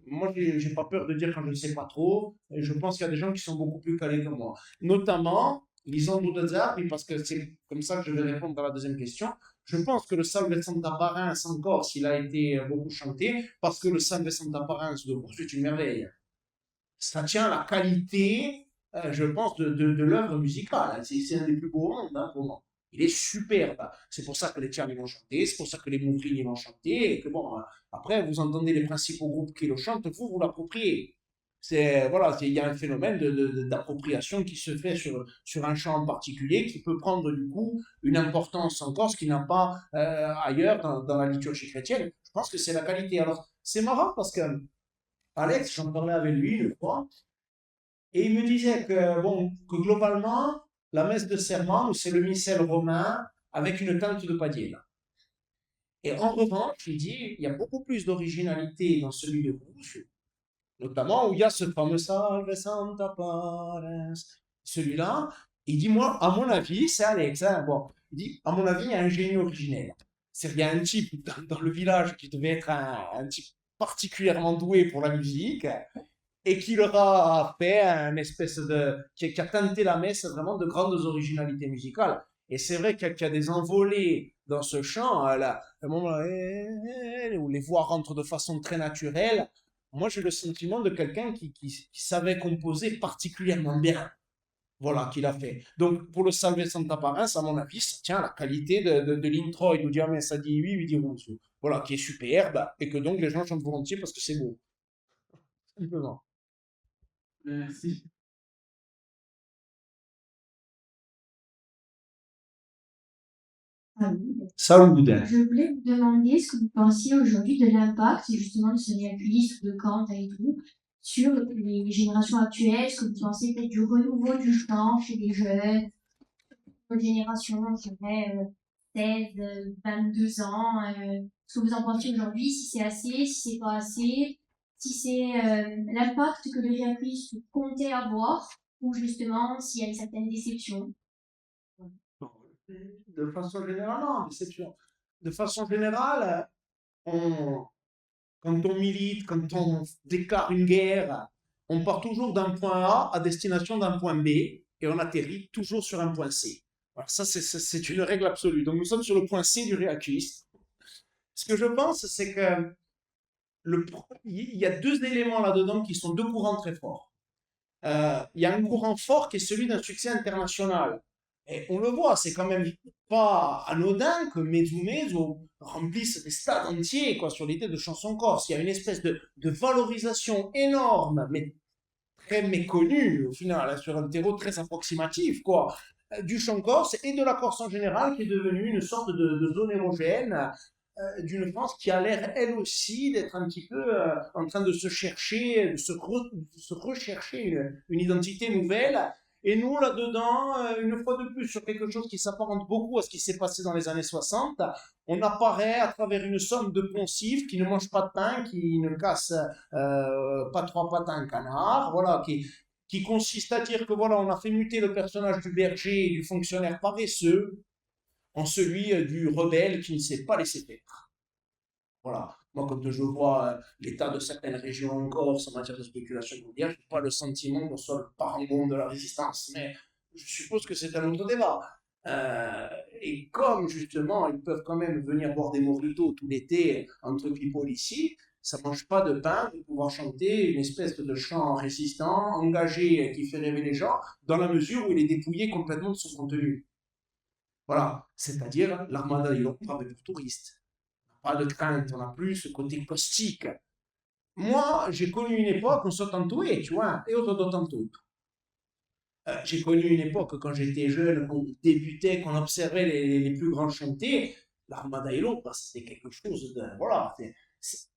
moi, je n'ai pas peur de dire quand je ne sais pas trop. Et je pense qu'il y a des gens qui sont beaucoup plus calés que moi. Notamment, Lisandro de Zarbi, parce que c'est comme ça que je vais répondre à la deuxième question. Je pense que le Salve Santa Parens en Corse, il a été beaucoup chanté parce que le Salve Santa Parens de Rousse est une merveille. Ça tient à la qualité, je pense, de l'œuvre musicale. C'est un des plus beaux mondes hein, pour moi. Il est superbe. C'est pour ça que les Tchami l'ont chanté, c'est pour ça que les Mouvrini l'ont chanté, et que bon, après, vous entendez les principaux groupes qui le chantent, vous l'appropriez. Voilà, il y a un phénomène d'appropriation qui se fait sur un chant en particulier qui peut prendre du coup une importance en Corse qui n'a pas ailleurs dans la liturgie chrétienne. Je pense que c'est la qualité. Alors, c'est marrant parce que Alex, j'en parlais avec lui une fois, et il me disait que, bon, que globalement, la messe de serment, c'est le missel romain avec une teinte de padier. Et en revanche, il dit, il y a beaucoup plus d'originalité dans celui de Rouge, notamment où il y a ce fameux Salve Santa Parens. Celui-là, il dit, moi, à mon avis, c'est Alex, hein, bon, il dit, à mon avis, il y a un génie originel. C'est-à-dire, il y a un type dans le village qui devait être un type particulièrement doué pour la musique, et qui leur a fait un espèce qui a tenté la messe vraiment de grandes originalités musicales. Et c'est vrai qu'il y a des envolées dans ce chant, là, un moment où les voix rentrent de façon très naturelle. Moi, j'ai le sentiment de quelqu'un qui savait composer particulièrement bien. Voilà, qu'il a fait. Donc, pour le Salve Santa Parens, à mon avis, ça tient à la qualité de l'intro et du Diamant, ça dit oui, oui, dit rouge. Voilà, qui est superbe, et que donc les gens chantent volontiers parce que c'est beau. Simplement.
Merci.
Ah oui.
Salud.
Je voulais vous demander ce que vous pensiez aujourd'hui de l'impact justement de Sonia Pulis, de Kant et tout, sur les générations actuelles, ce que vous pensez peut-être du renouveau du chant chez les jeunes, une génération, je dirais, 16, 22 ans, ce que vous en pensez aujourd'hui, si c'est assez, si c'est pas assez, si c'est l'impact que le Pulis comptait avoir, ou justement s'il y a une certaine déception.
De façon générale, non, déception. De façon générale, quand on milite, quand on déclare une guerre, on part toujours d'un point A à destination d'un point B et on atterrit toujours sur un point C. Alors ça, c'est une règle absolue. Donc nous sommes sur le point C du réacquiste. Ce que je pense, c'est que il y a deux éléments là-dedans qui sont deux courants très forts. Il y a un courant fort qui est celui d'un succès international. Et on le voit, c'est quand même pas anodin que Mezzo remplisse des stades entiers quoi, sur l'idée de chanson corse. Il y a une espèce de valorisation énorme, mais très méconnue au final, hein, sur un terreau très approximatif, quoi, du chant corse et de la Corse en général, qui est devenue une sorte de zone érogène d'une France qui a l'air elle aussi d'être un petit peu en train de se chercher, de se rechercher une identité nouvelle. Et nous, là-dedans, une fois de plus, sur quelque chose qui s'apparente beaucoup à ce qui s'est passé dans les années 60, on apparaît à travers une somme de poncifs qui ne mangent pas de pain, qui ne cassent pas trois pattes à un canard, voilà, qui consiste à dire que voilà, on a fait muter le personnage du berger et du fonctionnaire paresseux en celui du rebelle qui ne s'est pas laissé faire. Voilà. Moi, quand je vois l'état de certaines régions en Corse en matière de spéculation immobilière, je n'ai pas le sentiment qu'on soit le parangon de la résistance. Mais je suppose que c'est un autre débat. Et comme justement, ils peuvent quand même venir boire des mojitos tout l'été entre people ici, ça ne mange pas de pain de pouvoir chanter une espèce de chant résistant, engagé, qui fait rêver les gens, dans la mesure où il est dépouillé complètement de son contenu. Voilà, c'est-à-dire l'armada di Roma avec les touristes. Pas de crainte, on n'a plus ce côté caustique. Moi, j'ai connu une époque, on s'entendouait, tu vois, et on s'entend tout. J'ai connu une époque quand j'étais jeune, qu'on débutait, qu'on observait les plus grands chanter, l'armada et l'autre, c'était quelque chose de. Voilà,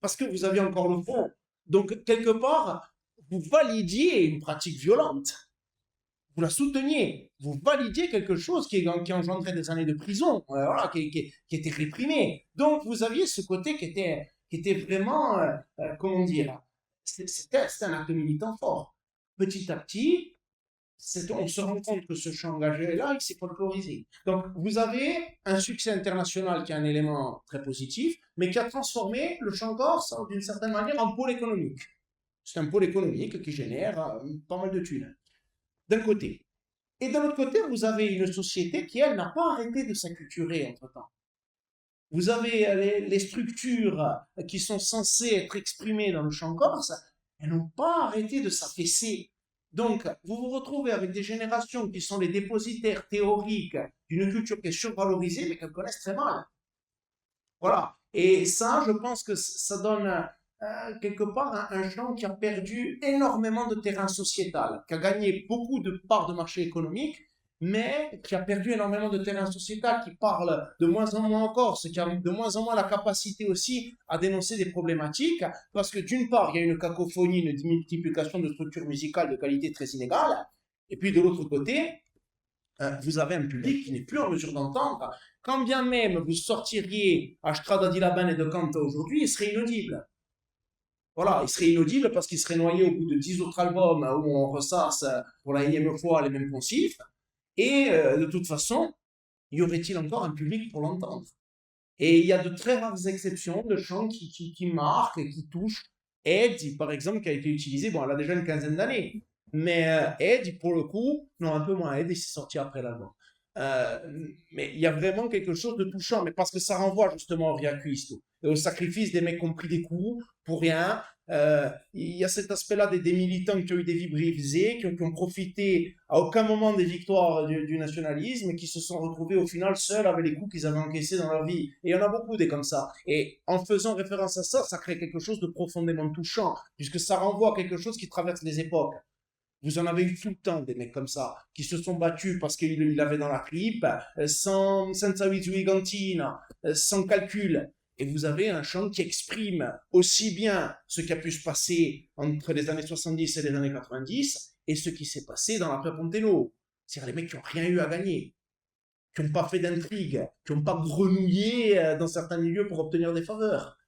parce que vous aviez encore le fond. Donc, quelque part, vous validiez une pratique violente. Vous la souteniez, vous validiez quelque chose qui engendrait des années de prison, voilà, qui était réprimé. Donc vous aviez ce côté qui était vraiment, comment dire, c'était un acte militant fort. Petit à petit, on se rend compte que ce champ engagé-là, il s'est folklorisé. Donc vous avez un succès international qui est un élément très positif, mais qui a transformé le chant corse, d'une certaine manière, en pôle économique. C'est un pôle économique qui génère pas mal de thunes. D'un côté. Et d'un autre côté, vous avez une société qui, elle, n'a pas arrêté de s'acculturer entre-temps. vous avez les structures qui sont censées être exprimées dans le chant corse, elles n'ont pas arrêté de s'affaisser. Donc, vous vous retrouvez avec des générations qui sont les dépositaires théoriques d'une culture qui est survalorisée, mais qu'elles connaissent très mal. Voilà. Et ça, je pense que ça donne quelque part un chant qui a perdu énormément de terrain sociétal, qui a gagné beaucoup de parts de marché économique, mais qui a perdu énormément de terrain sociétal, qui parle de moins en moins en Corse, qui a de moins en moins la capacité aussi à dénoncer des problématiques, parce que d'une part, il y a une cacophonie, une multiplication de structures musicales de qualité très inégale, et puis de l'autre côté, vous avez un public qui n'est plus en mesure d'entendre. Quand bien même vous sortiriez à Strada di Labane et de Canta aujourd'hui, il serait inaudible. Voilà, il serait inaudible parce qu'il serait noyé au bout de 10 autres albums où on ressasse pour la énième fois les mêmes poncifs. Et de toute façon, y aurait-il encore un public pour l'entendre? Et il y a de très rares exceptions de chants qui marquent et qui touchent. Eddie, par exemple, qui a été utilisé, bon, elle a déjà une quinzaine d'années. Mais Eddie, pour le coup, non, un peu moins, Eddie, c'est sorti après l'album. Mais il y a vraiment quelque chose de touchant, mais parce que ça renvoie justement au Riaquisto, et au sacrifice des mecs qui ont pris des coups pour rien. Il y a cet aspect-là des militants qui ont eu des vies brisées, qui ont profité à aucun moment des victoires du nationalisme et qui se sont retrouvés au final seuls avec les coups qu'ils avaient encaissés dans leur vie. Et il y en a beaucoup des comme ça. Et en faisant référence à ça, ça crée quelque chose de profondément touchant, puisque ça renvoie à quelque chose qui traverse les époques. Vous en avez eu tout le temps des mecs comme ça, qui se sont battus parce qu'ils l'avaient dans la clip, senza gigantina, sans calcul. Et vous avez un chant qui exprime aussi bien ce qui a pu se passer entre les années 70 et les années 90 et ce qui s'est passé dans l'après-Ponteno. C'est-à-dire les mecs qui n'ont rien eu à gagner, qui n'ont pas fait d'intrigue, qui n'ont pas grenouillé dans certains milieux pour obtenir des faveurs.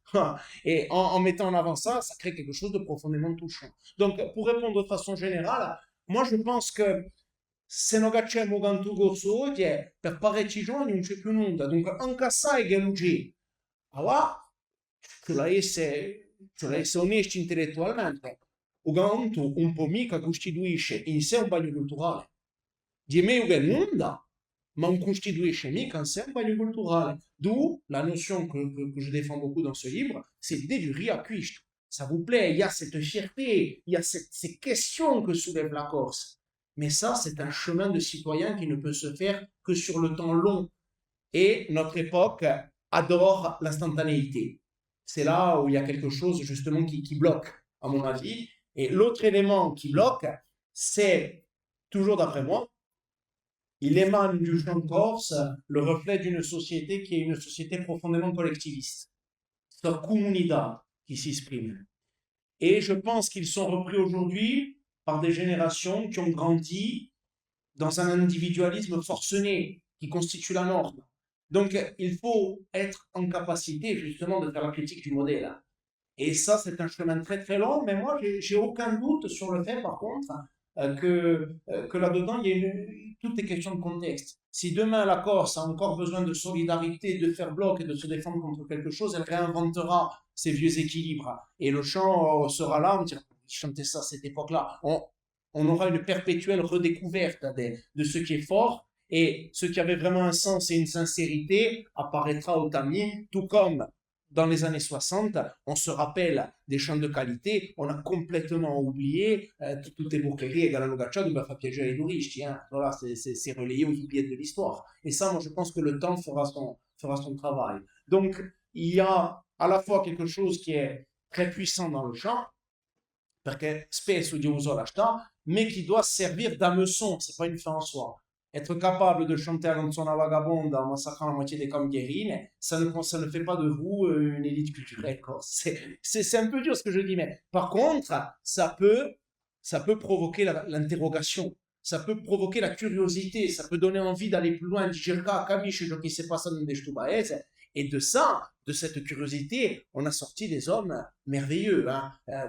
Et en mettant en avant ça, ça crée quelque chose de profondément touchant. Donc, pour répondre de façon générale, moi je pense que se non facciamo canto corso oggi per parecchi giorni non c'è più nulla. Dunque, anche assai che oggi, allora, ce l'esse onesti intellettualmente, o canto un po' mica costituisce in sé un bagno culturale. Di meglio che nulla, ma on constituisce mica in sé un bagno culturale. D'où la notion que je défends beaucoup dans ce livre, c'est l'idée du riacquisto. Ça vous plaît, il y a cette fierté, il y a ces questions que soulève la Corse. Mais ça, c'est un chemin de citoyen qui ne peut se faire que sur le temps long. Et notre époque adore l'instantanéité. C'est là où il y a quelque chose justement qui bloque, à mon avis. Et l'autre élément qui bloque, c'est, toujours d'après moi, il émane du chant corse le reflet d'une société qui est une société profondément collectiviste. C'est la comunità qui s'exprime. Et je pense qu'ils sont repris aujourd'hui par des générations qui ont grandi dans un individualisme forcené qui constitue la norme. Donc, il faut être en capacité justement de faire la critique du modèle. Et ça, c'est un chemin très très long, mais moi, j'ai aucun doute sur le fait, par contre, que là-dedans, il y a toutes les questions de contexte. Si demain la Corse a encore besoin de solidarité, de faire bloc et de se défendre contre quelque chose, elle réinventera ces vieux équilibres. Et le chant sera là, on dira, chanter ça à cette époque-là. On aura une perpétuelle redécouverte de ce qui est fort, et ce qui avait vraiment un sens et une sincérité apparaîtra au tamis, tout comme dans les années 60, on se rappelle des chants de qualité, on a complètement oublié tutte Bocchelli e Galano Gacciato per far piacere ai turisti. Voilà, c'est relayé aux oubliettes de l'histoire. Et ça, moi, je pense que le temps fera son travail. Donc, il y a à la fois quelque chose qui est très puissant dans le chant, perché spesso Dio usò la sta, mais qui doit servir d'hameçon, c'est pas une fin en soi. Être capable de chanter la canzone vagabonda en massacrant la moitié des camguerines, ça ne fait pas de vous une élite culturelle. C'est un peu dur ce que je dis, mais par contre, ça peut provoquer l'interrogation, ça peut provoquer la curiosité, ça peut donner envie d'aller plus loin, di cercare, capisci ciò che si passa nel nostro paese. Et de ça, de cette curiosité, on a sorti des hommes merveilleux.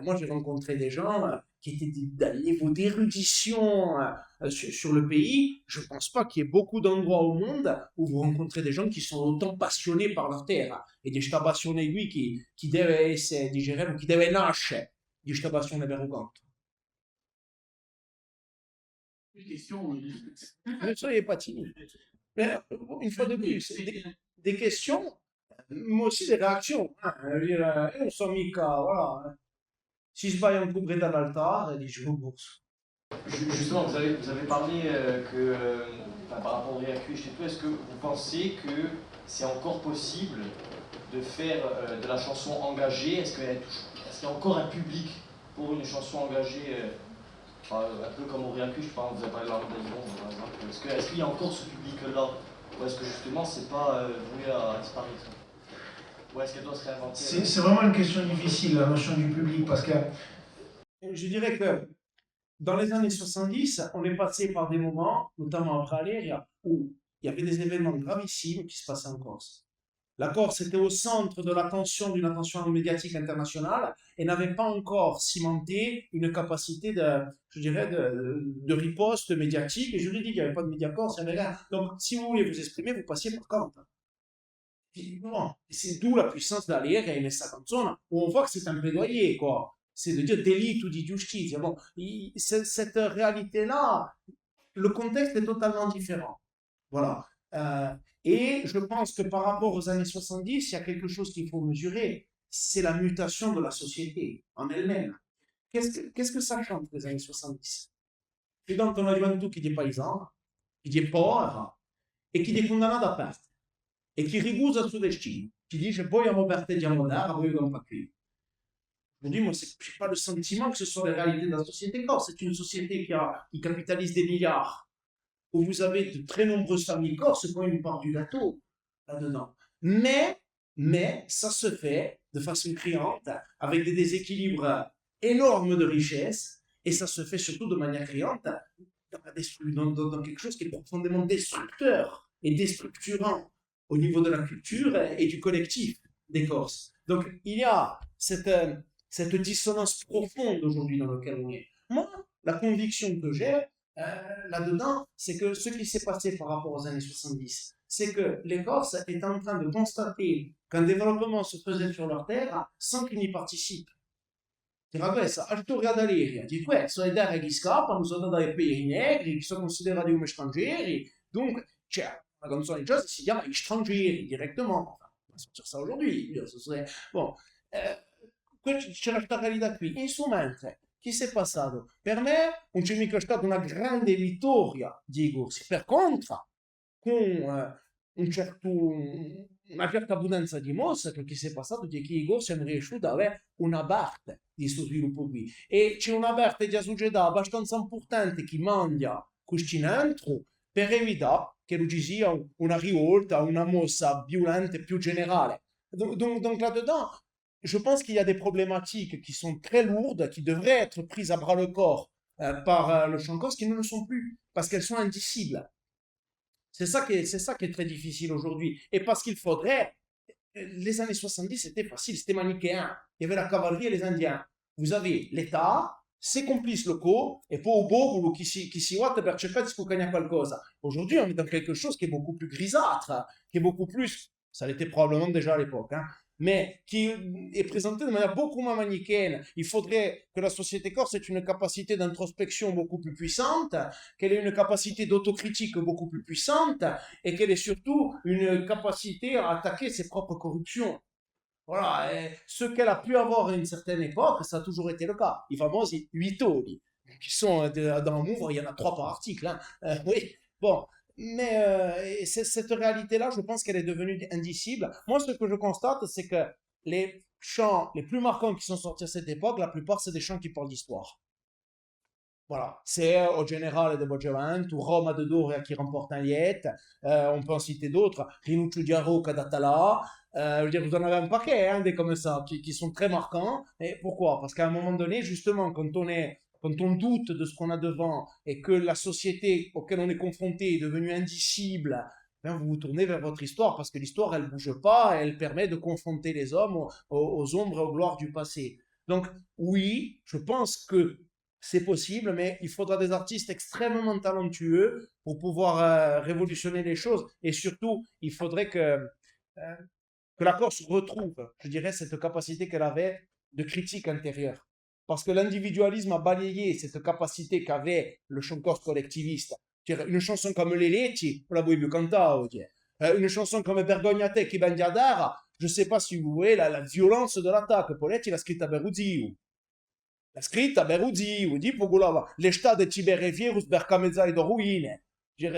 Moi, j'ai rencontré des gens qui étaient d'un niveau d'érudition sur le pays. Je ne pense pas qu'il y ait beaucoup d'endroits au monde où vous rencontrez des gens qui sont autant passionnés par leur terre. Et di questa passione qui deve essere digérée, ou qui deve nascere di questa passione verugante.
Une question.
Ne soyez pas timide. Mais une fois de plus, des questions, ma aussi des réactions. Hein. Je veux dire, io sono mica, voilà. Si sbaglio un couperet dall'altare, dici, oh, bourse.
Justement, vous avez parlé par rapport au réacuiste et tout, est-ce que vous pensez que c'est encore possible de faire de la chanson engagée? Est-ce qu'il y a encore un public pour une chanson engagée, un peu comme au réacuiste, par exemple, vous avez parlé de la Rue par exemple. Est-ce qu'il y a encore ce public-là? Ou est-ce que justement c'est pas voué à disparaître? Ou est-ce qu'elle doit se réinventer?
C'est vraiment une question difficile, la notion du public, parce que
Je dirais que dans les années 70, on est passé par des moments, notamment après Aléria, où il y avait des événements gravissimes qui se passaient en Corse. La Corse était au centre de l'attention d'une attention médiatique internationale et n'avait pas encore cimenté une capacité je dirais, de riposte médiatique et juridique. Il n'y avait pas de médias corse, il n'y avait rien. Donc, si vous voulez vous exprimer, vous passiez par contre. Bon, c'est d'où la puissance d'Aléria et Messa Canzona, où on voit que c'est un plaidoyer, quoi. C'est de dire delitto di giustizia. Bon, cette réalité-là, le contexte est totalement différent. Voilà. Et je pense que par rapport aux années 70, il y a quelque chose qu'il faut mesurer, c'est la mutation de la société en elle-même. Qu'est-ce que ça change des années 70? Et donc, on a diventato chi è paesano, chi è povero e chi è condannato a perdere e chi ricusa il suo destino, chi dice vogliamo perdiamo d'ara, vogliamo pas qui. Aujourd'hui, moi, je n'ai pas le sentiment que ce soit la réalité de la société corse. C'est une société qui capitalise des milliards, où vous avez de très nombreuses familles corses qui ont une part du gâteau là-dedans. Mais ça se fait de façon criante, avec des déséquilibres énormes de richesse, et ça se fait surtout de manière criante dans quelque chose qui est profondément destructeur et déstructurant au niveau de la culture et du collectif des Corses. Donc, il y a cette dissonance profonde aujourd'hui dans laquelle on est. Moi, la conviction que j'ai là-dedans, c'est que ce qui s'est passé par rapport aux années 70, c'est que les Corses étaient en train de constater qu'un développement se faisait sur leur terre sans qu'ils n'y participent. Dirà questo, a storia d'Aleria, di questo è terre che scappano, sono dai paesi negri, che sono considerati come stranieri, donc c'è una canzone jazz che si chiama Gli stranieri, direttamente, on va sortir ça aujourd'hui, bon, c'è questa realtà qui, in su mentre, che si è passato? Per me non c'è mica stata una grande vittoria di Corsi, per contro, con una certa abbondanza di mosse, che si è passato di che i Corsi hanno riuscito ad avere una parte di questo sviluppo qui, e c'è una parte di società abbastanza importante che mangia questi dentro per evitare che non ci sia una rivolta, una mossa violente più generale. Donc là-dedans, je pense qu'il y a des problématiques qui sont très lourdes, qui devraient être prises à bras le corps par le chant corse, qui ne le sont plus, parce qu'elles sont indicibles. C'est ça qui est très difficile aujourd'hui. Et parce qu'il faudrait... Les années 70, c'était facile, c'était manichéen. Il y avait la cavalerie et les Indiens. Vous avez l'État, ses complices locaux, et poi un popolo qui si batte per cercare di scoccare qualcosa. Aujourd'hui, on est dans quelque chose qui est beaucoup plus grisâtre, qui est beaucoup plus... Ça l'était probablement déjà à l'époque, hein, mais qui est présenté de manière beaucoup moins manichéenne. Il faudrait que la société corse ait une capacité d'introspection beaucoup plus puissante, qu'elle ait une capacité d'autocritique beaucoup plus puissante, et qu'elle ait surtout une capacité à attaquer ses propres corruptions. Voilà, ce qu'elle a pu avoir à une certaine époque, ça a toujours été le cas. I famosi 8 toni, qui sont dans le mouvement, il y en a 3 par article. Hein. Oui, bon. Mais cette réalité-là, je pense qu'elle est devenue indicible. Moi, ce que je constate, c'est que les chants les plus marquants qui sont sortis à cette époque, la plupart, c'est des chants qui parlent d'histoire. Voilà, c'est au Generale de Bogevento, Roma de Doria qui remporte un liette, on peut en citer d'autres, Rinuccio di Arroca d'Atala, je veux dire, vous en avez un paquet, hein, des comme ça, qui sont très marquants. Et pourquoi? Parce qu'à un moment donné, justement, quand on doute de ce qu'on a devant et que la société auquel on est confronté est devenue indicible, ben vous vous tournez vers votre histoire parce que l'histoire, elle ne bouge pas, elle permet de confronter les hommes aux ombres et aux gloires du passé. Donc, oui, je pense que c'est possible, mais il faudra des artistes extrêmement talentueux pour pouvoir révolutionner les choses. Et surtout, il faudrait que la Corse retrouve, je dirais, cette capacité qu'elle avait de critique intérieure. Parce que l'individualisme a balayé cette capacité qu'avait le chant corse collectiviste. Une chanson comme Les Lecci, on la vuoi più cantare oggi. Une chanson come Vergognate chi ben Diadara, je sais pas si vous voyez la violence de l'attaque. Poletti l'ha scritta Beruzzi. L'ha scritta Beruzzi, di Pogolava. Le stade de Tiberevierus Bercamezzai do Ruine.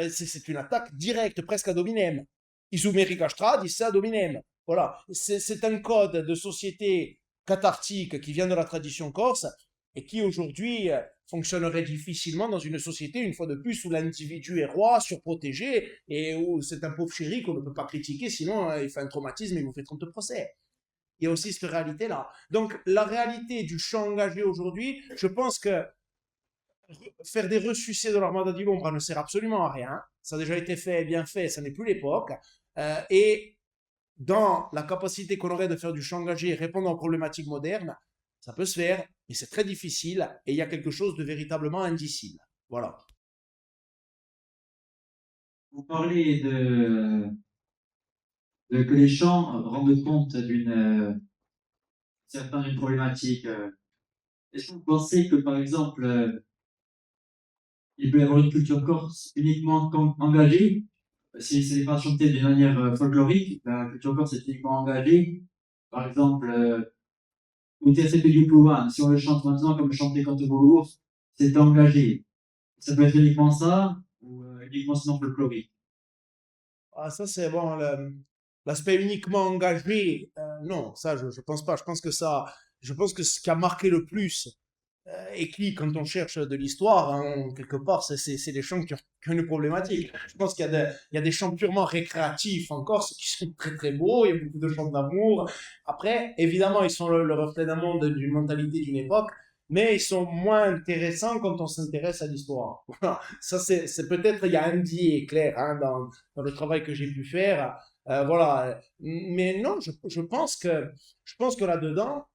C'est une attaque directe, presque ad hominem. Isumerica Stradis ad hominem. Voilà, c'est un code de société cathartique qui vient de la tradition corse et qui aujourd'hui fonctionnerait difficilement dans une société, une fois de plus, où l'individu est roi, surprotégé, et où c'est un pauvre chéri qu'on ne peut pas critiquer, sinon il fait un traumatisme et il vous fait 30 procès. Il y a aussi cette réalité-là. Donc, la réalité du champ engagé aujourd'hui, je pense que faire des ressucés de l'armada di l'ombre ne sert absolument à rien. Ça a déjà été fait, bien fait, ça n'est plus l'époque. Et dans la capacité qu'on aurait de faire du champ engagé et répondre aux problématiques modernes, ça peut se faire, mais c'est très difficile et il y a quelque chose de véritablement indicible. Voilà.
Vous parlez que les chants rendent compte d'une certaine problématique. Est-ce que vous pensez que, par exemple, il peut y avoir une culture corse uniquement engagée? Si c'est pas chanté d'une manière folklorique, la culture corse est uniquement engagée. Par exemple, si on le chante maintenant comme chanter quand Bolour, c'est engagé. Ça peut être uniquement ça ou uniquement sinon folklorique.
Ah, ça, c'est bon. L'aspect uniquement engagé, non, ça, je pense pas. Je pense que ce qui a marqué le plus écrit quand on cherche de l'histoire, hein, quelque part, c'est des chants qui ont une problématique. Je pense qu'il y a des chants purement récréatifs en Corse qui sont très très beaux, il y a beaucoup de chants d'amour. Après, évidemment, ils sont le reflet d'un monde, d'une mentalité d'une époque, mais ils sont moins intéressants quand on s'intéresse à l'histoire. Voilà. Ça, c'est peut-être, il y a un biais clair hein, dans le travail que j'ai pu faire. Voilà. Mais non, je pense que là-dedans,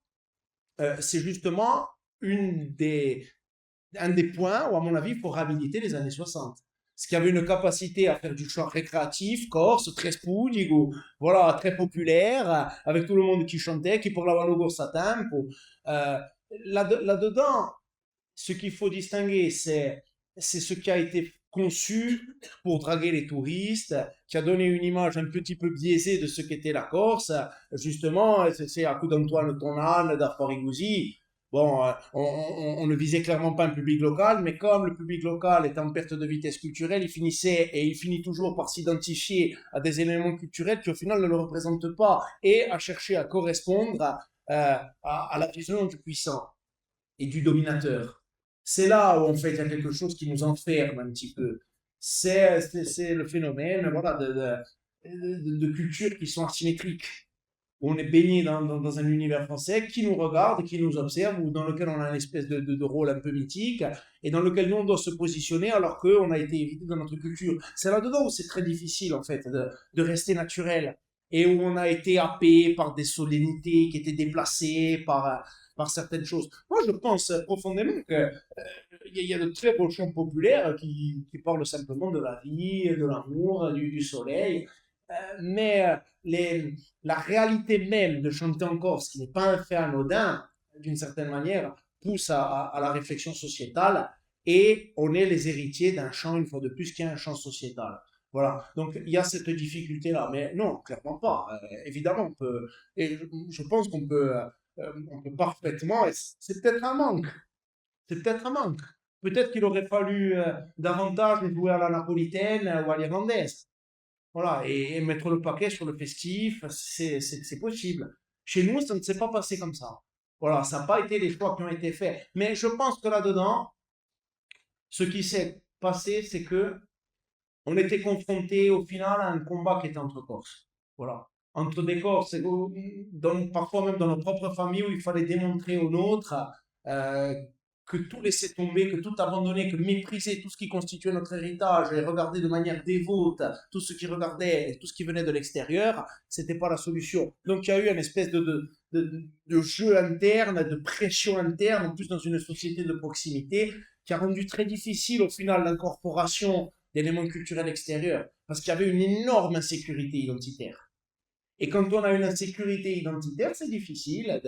c'est justement un des points où, à mon avis, il faut réhabiliter les années 60. Parce qu'il y avait une capacité à faire du chant récréatif, corse, très spoudigo, voilà, très populaire, avec tout le monde qui chantait, qui parlavano corse a tempo. Là-dedans, ce qu'il faut distinguer, c'est ce qui a été conçu pour draguer les touristes, qui a donné une image un petit peu biaisée de ce qu'était la Corse. Justement, c'est à coup d'Antoine Tonal, d'Arparigousi. Bon, on ne visait clairement pas un public local, mais comme le public local est en perte de vitesse culturelle, il finissait et il finit toujours par s'identifier à des éléments culturels qui au final ne le représentent pas et à chercher à correspondre à la vision du puissant et du dominateur. C'est là où en fait il y a quelque chose qui nous enferme un petit peu. C'est le phénomène voilà, de cultures qui sont asymétriques. On est baigné dans un univers français qui nous regarde, qui nous observe, ou dans lequel on a une espèce de rôle un peu mythique, et dans lequel nous on doit se positionner alors qu'on a été évité dans notre culture. C'est là-dedans où c'est très difficile en fait de rester naturel, et où on a été happé par des solennités qui étaient déplacées, par certaines choses. Moi, je pense profondément qu'il y a de très beaux chants populaires qui parlent simplement de la vie, de l'amour, du soleil. Mais la réalité même de chanter en Corse, qui n'est pas un fait anodin, d'une certaine manière, pousse à la réflexion sociétale et on est les héritiers d'un chant, une fois de plus, qui est un chant sociétal. Voilà, donc il y a cette difficulté-là, mais non, clairement pas. Évidemment, je pense qu'on peut parfaitement, et c'est peut-être un manque, c'est peut-être un manque. Peut-être qu'il aurait fallu davantage jouer à la napolitaine ou à l'irlandaise. Voilà, et mettre le paquet sur le festif, c'est possible. Chez nous, ça ne s'est pas passé comme ça. Voilà, ça n'a pas été les choix qui ont été faits. Mais je pense que là-dedans, ce qui s'est passé, c'est que on était confronté au final à un combat qui était entre Corses. Voilà. Entre des Corses, parfois même dans nos propres familles, où il fallait démontrer aux nôtres que tout laisser tomber, que tout abandonner, que mépriser tout ce qui constituait notre héritage et regarder de manière dévote tout ce qui regardait, tout ce qui venait de l'extérieur, c'était pas la solution. Donc il y a eu une espèce de jeu interne, de pression interne, en plus dans une société de proximité, qui a rendu très difficile au final l'incorporation d'éléments culturels extérieurs, parce qu'il y avait une énorme insécurité identitaire. Et quand on a une insécurité identitaire, c'est difficile.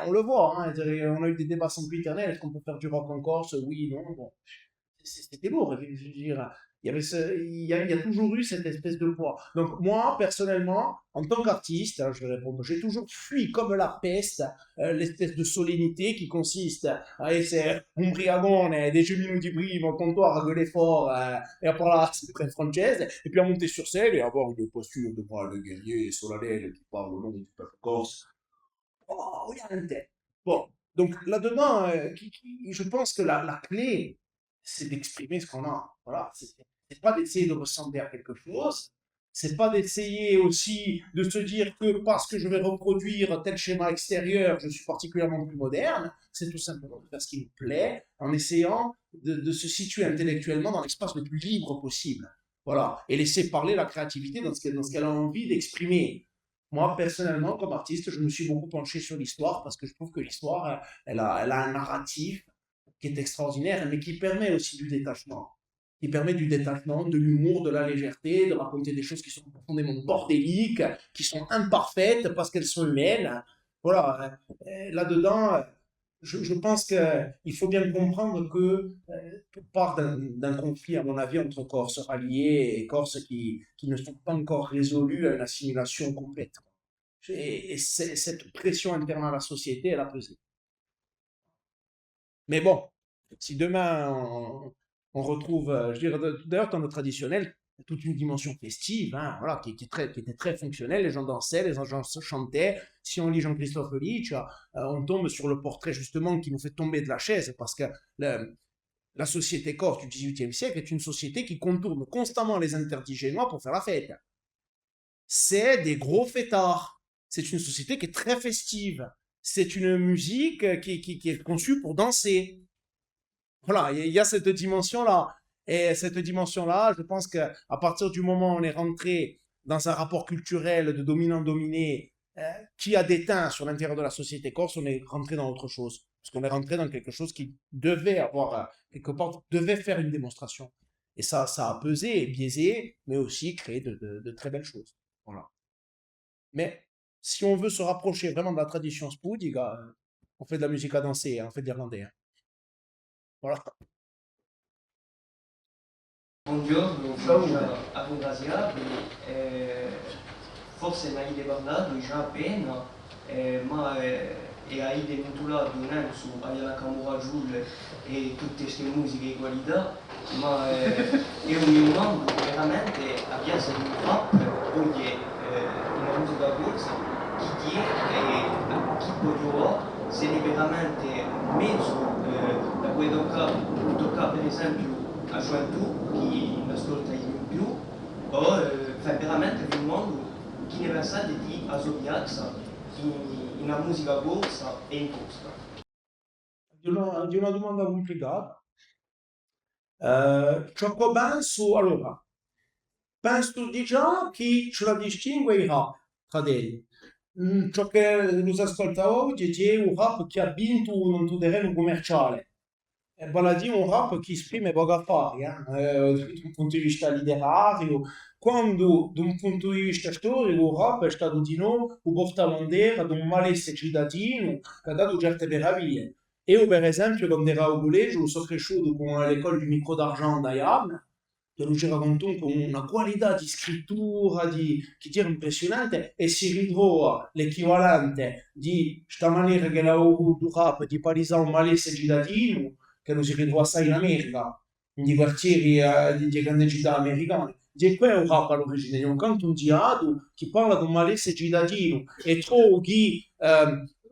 On le voit, hein, on a eu des débats sempiternels. Est-ce qu'on peut faire du rock en Corse? Oui, non. Bon, c'était lourd. Je veux dire, il y a toujours eu cette espèce de poids. Donc moi, personnellement, en tant qu'artiste, hein, je vais répondre, j'ai toujours fui comme la peste l'espèce de solennité qui consiste à essere un briagone, 10 minuti prima, au comptoir, à gueuler fort et à parler sempre française, et puis à monter sur scène et avoir une posture de bras de guerrier solennel qui parle au nom du peuple corse. Oh, oriente. Bon, donc là-dedans, je pense que la clé, c'est d'exprimer ce qu'on a. Voilà, c'est pas d'essayer de ressembler à quelque chose, c'est pas d'essayer aussi de se dire que parce que je vais reproduire tel schéma extérieur, je suis particulièrement plus moderne. C'est tout simplement de faire ce qui me plaît en essayant de se situer intellectuellement dans l'espace le plus libre possible. Voilà, et laisser parler la créativité dans ce qu'elle a envie d'exprimer. Moi, personnellement, comme artiste, je me suis beaucoup penché sur l'histoire parce que je trouve que l'histoire, elle a un narratif qui est extraordinaire, mais qui permet aussi du détachement. Qui permet du détachement, de l'humour, de la légèreté, de raconter des choses qui sont profondément bordéliques, qui sont imparfaites parce qu'elles sont humaines. Voilà, là-dedans, je pense qu'il faut bien comprendre que tout part d'un conflit, à mon avis, entre Corses ralliés et Corses qui ne sont pas encore résolus à une assimilation complète. Et cette pression interne à la société, elle a pesé. Mais bon, si demain on retrouve, je dirais, d'ailleurs dans le traditionnel, toute une dimension festive, hein, voilà, qui était très fonctionnelle, les gens dansaient, les gens chantaient. Si on lit Jean-Christophe Litsch, on tombe sur le portrait justement qui nous fait tomber de la chaise, parce que la société corse du XVIIIe siècle est une société qui contourne constamment les interdits génois pour faire la fête. C'est des gros fêtards. C'est une société qui est très festive. C'est une musique qui est conçue pour danser. Voilà, il y a cette dimension-là. Et cette dimension-là, je pense qu'à partir du moment où on est rentré dans un rapport culturel de dominant-dominé qui a déteint sur l'intérieur de la société corse, on est rentré dans autre chose. Parce qu'on est rentré dans quelque chose qui devait avoir, quelque part, devait faire une démonstration. Et ça a pesé et biaisé, mais aussi créé de très belles choses. Voilà. Mais si on veut se rapprocher vraiment de la tradition spudica, on fait de la musique à danser, on fait de l'irlandais. Hein. Voilà.
Buongiorno, sono Afondasia, forse ne avete parlato già appena, ma avete intitolato un anno su Ayala Camorra Giulle e tutte queste musiche di qualità, ma io mi domando veramente a piazza di un rap, perché una musica corsa, chi chi può trovare, se è veramente mezzo da cui tocca per esempio a gioventù, chi ascolta di più, o veramente nel mondo chi ne pensa di a sua piazza, in una musica corsa e in corsa.
Di una domanda complicata. Ciò che penso, allora, penso di già che ce la distingue il rap tra di ciò che lo ascolta oggi è un rap che ha vinto un terreno commerciale. Vale a dire un rap che esprime poco affari, da un punto di vista letterario, quando da un punto di vista storico il rap è stato di nuovo un portabandiera di un malessere cittadino che ha dato certe meraviglie. Io per esempio quando ero al collegio sono cresciuto con l'école du micro d'argent d'Ayam, che lui ci raccontò con una qualità di scrittura che era impressionante e si ritrova l'equivalente di questa maniera che l'ha avuto rap di palesare un malessere cittadino che lo si ritrova assai in America, nei quartieri di grandi città americane. E qui è un rap all'origine, è un canto diato che parla di un malessere cittadino e trovo che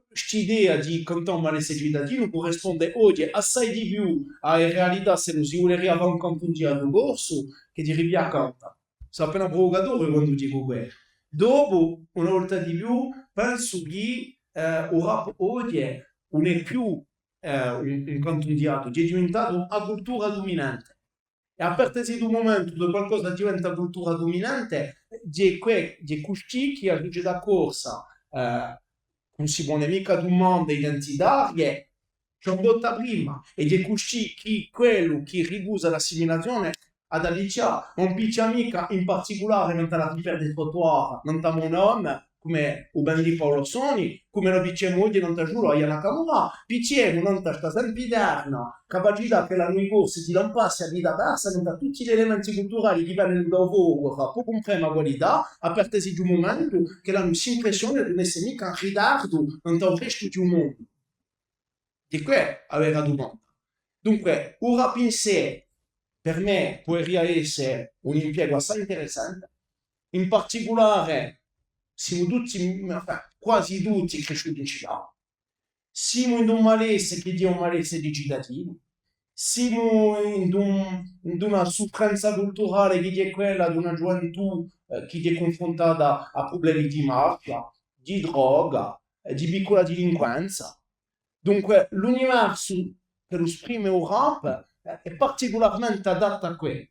quest'idea di cantare un malessere cittadino corrisponde oggi assai di più alla realtà se lo si vuole fare un canto diato corso che di Rivia canta. Sono appena provocatore quando dico questo. Dopo, una volta di più, penso che il rap oggi non è più un canto diato, è diventato una cultura dominante. E a partire da un momento dove qualcosa diventa cultura dominante, c'è questi che a luce da corsa non si può mica domande identitarie, c'è un botta prima, e c'è questi che quello che ricusa l'assimilazione ad Alicia non piccia mica in particolare non te la perde il trottoir, non te mon nome, come o ben di Paolo Soni, come lo diciamo oggi non ti giuro a Yana Kamura, diciamo non ti sta sempiderna, capacità che la noi corsi si non passa a vita persa, non da tutti gli elementi culturali che vengono da ovunque, può comprare la qualità, a partire di un momento che la nostra impressione di non essere mica in ritardo, non da un resto di un mondo. Di qua aveva domanda. Dunque, ora pensare, per me, potrebbe essere un impiego assai interessante, in particolare siamo tutti, quasi tutti cresciuti in città, siamo in un malessere che è un malessere di cittadini, siamo in una soffrenza culturale che è quella di una gioventù che è confrontata a problemi di mafia, di droga, di piccola delinquenza. Dunque, l'universo che lo esprime il rap è particolarmente adatto a quello,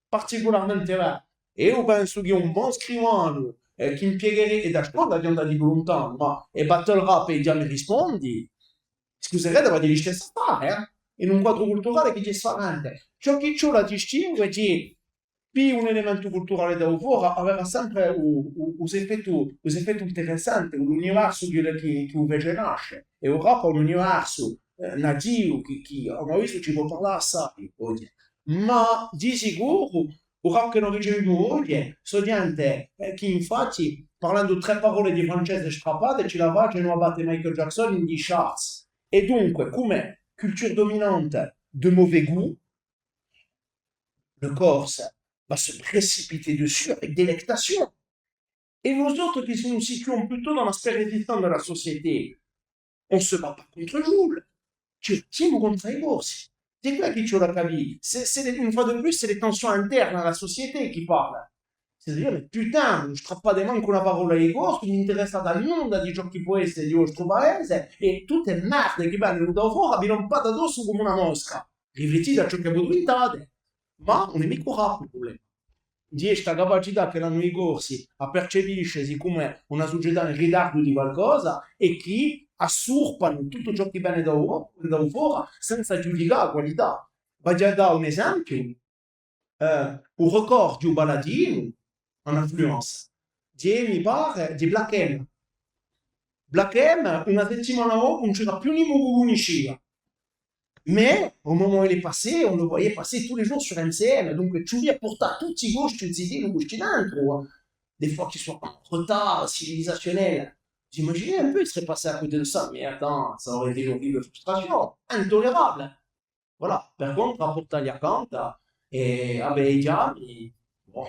particolarmente vero. E io penso che un buon scrivano che impiegherebbe, e da scuola di andare di lontano, ma e battle rap e già mi rispondi, scuserete, ma devi stare fare, in un quadro culturale che è differente. Ciò che ciò la distingue è che più un elemento culturale da fuori aveva sempre un effetto interessante, un universo che invece nasce. E il rap è un universo nativo che abbiamo visto ci può parlare assai oggi. Ma di sicuro il rap che noi riceviamo oggi sono gente che infatti parlando tre parole di francese strappate ci lavano a battere Michael Jackson in 10 charts. E dunque come culture dominante de mauvais goût, le Corse va se précipiter dessus avec délectation. Et nous autres qui nous situons plutôt dans l'aspect résistant de la société, on se bat pas contre Joule. Tiens, contre les Corses. C'est quoi qui tu l'as capito? Une fois de plus, c'est les tensions internes à la société qui parlent. C'est-à-dire, mais putain, je trappe pas des mains con la parola ai Corsi, mi interessa dal mondo di ciò che può essere di vostro paese, e tutte merde che vengono da fuori abbiano pas addosso come una mosca. Riflettite a ciò che voi inventate. Ma un nemico rap il problema. Di questa capacità che hanno i corsi a percepisce come una società in ritardo di qualcosa e che assurpano tutto ciò che viene da fuori senza giudicare la qualità. Voglio dare un esempio. Un record di un baladino en influence mi pare di Black M. Black M una settimana dopo non c'era più numéro uniscia. Mais au moment où il est passé, on le voyait passer tous les jours sur MCM. Donc, tu lui apportes tous les gauches, tu te dis, le gauche dentro. Des fois qu'ils sont en retard civilisationnel. J'imaginais un peu, il serait passé à côté de ça. Mais attends, ça aurait été une horrible frustration. Intolérable. Voilà. Per contre, rapportagli accanto e vabbè, già, bon,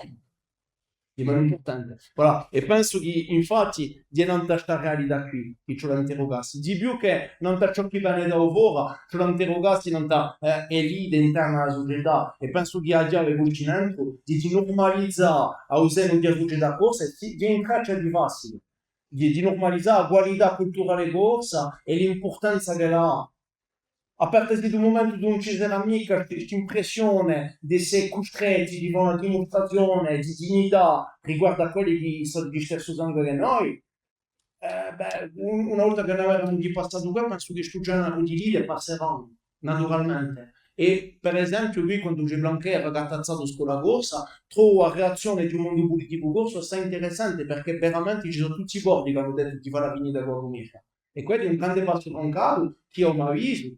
rimane importante. Voilà. E penso che infatti di non questa realtà qui che ce la interrogassi di più che non da ciò che viene da fuori ce la interrogassi non da elite interna alla società e penso che a già l'evolucionamento di normalizzare a usare di società corsa di entrare di facile di normalizzare la qualità culturale corsa e l'importanza che ha. A partire da un momento dove non ci sarà mica questa impressione di essere costretti di fare una dimostrazione di dignità riguardo a quelli che sono di stesso sangue che noi, una volta che noi abbiamo di passato qua, penso che questo genere di lì passeranno naturalmente. E per esempio, qui quando c'è Blanquer ha gattazzato sulla corsa, trovo la reazione di un mondo politico corso assai interessante perché veramente ci sono tutti i bordi che hanno detto di fare la finita con la comica. E quello è un grande passo troncato che ho mai visto.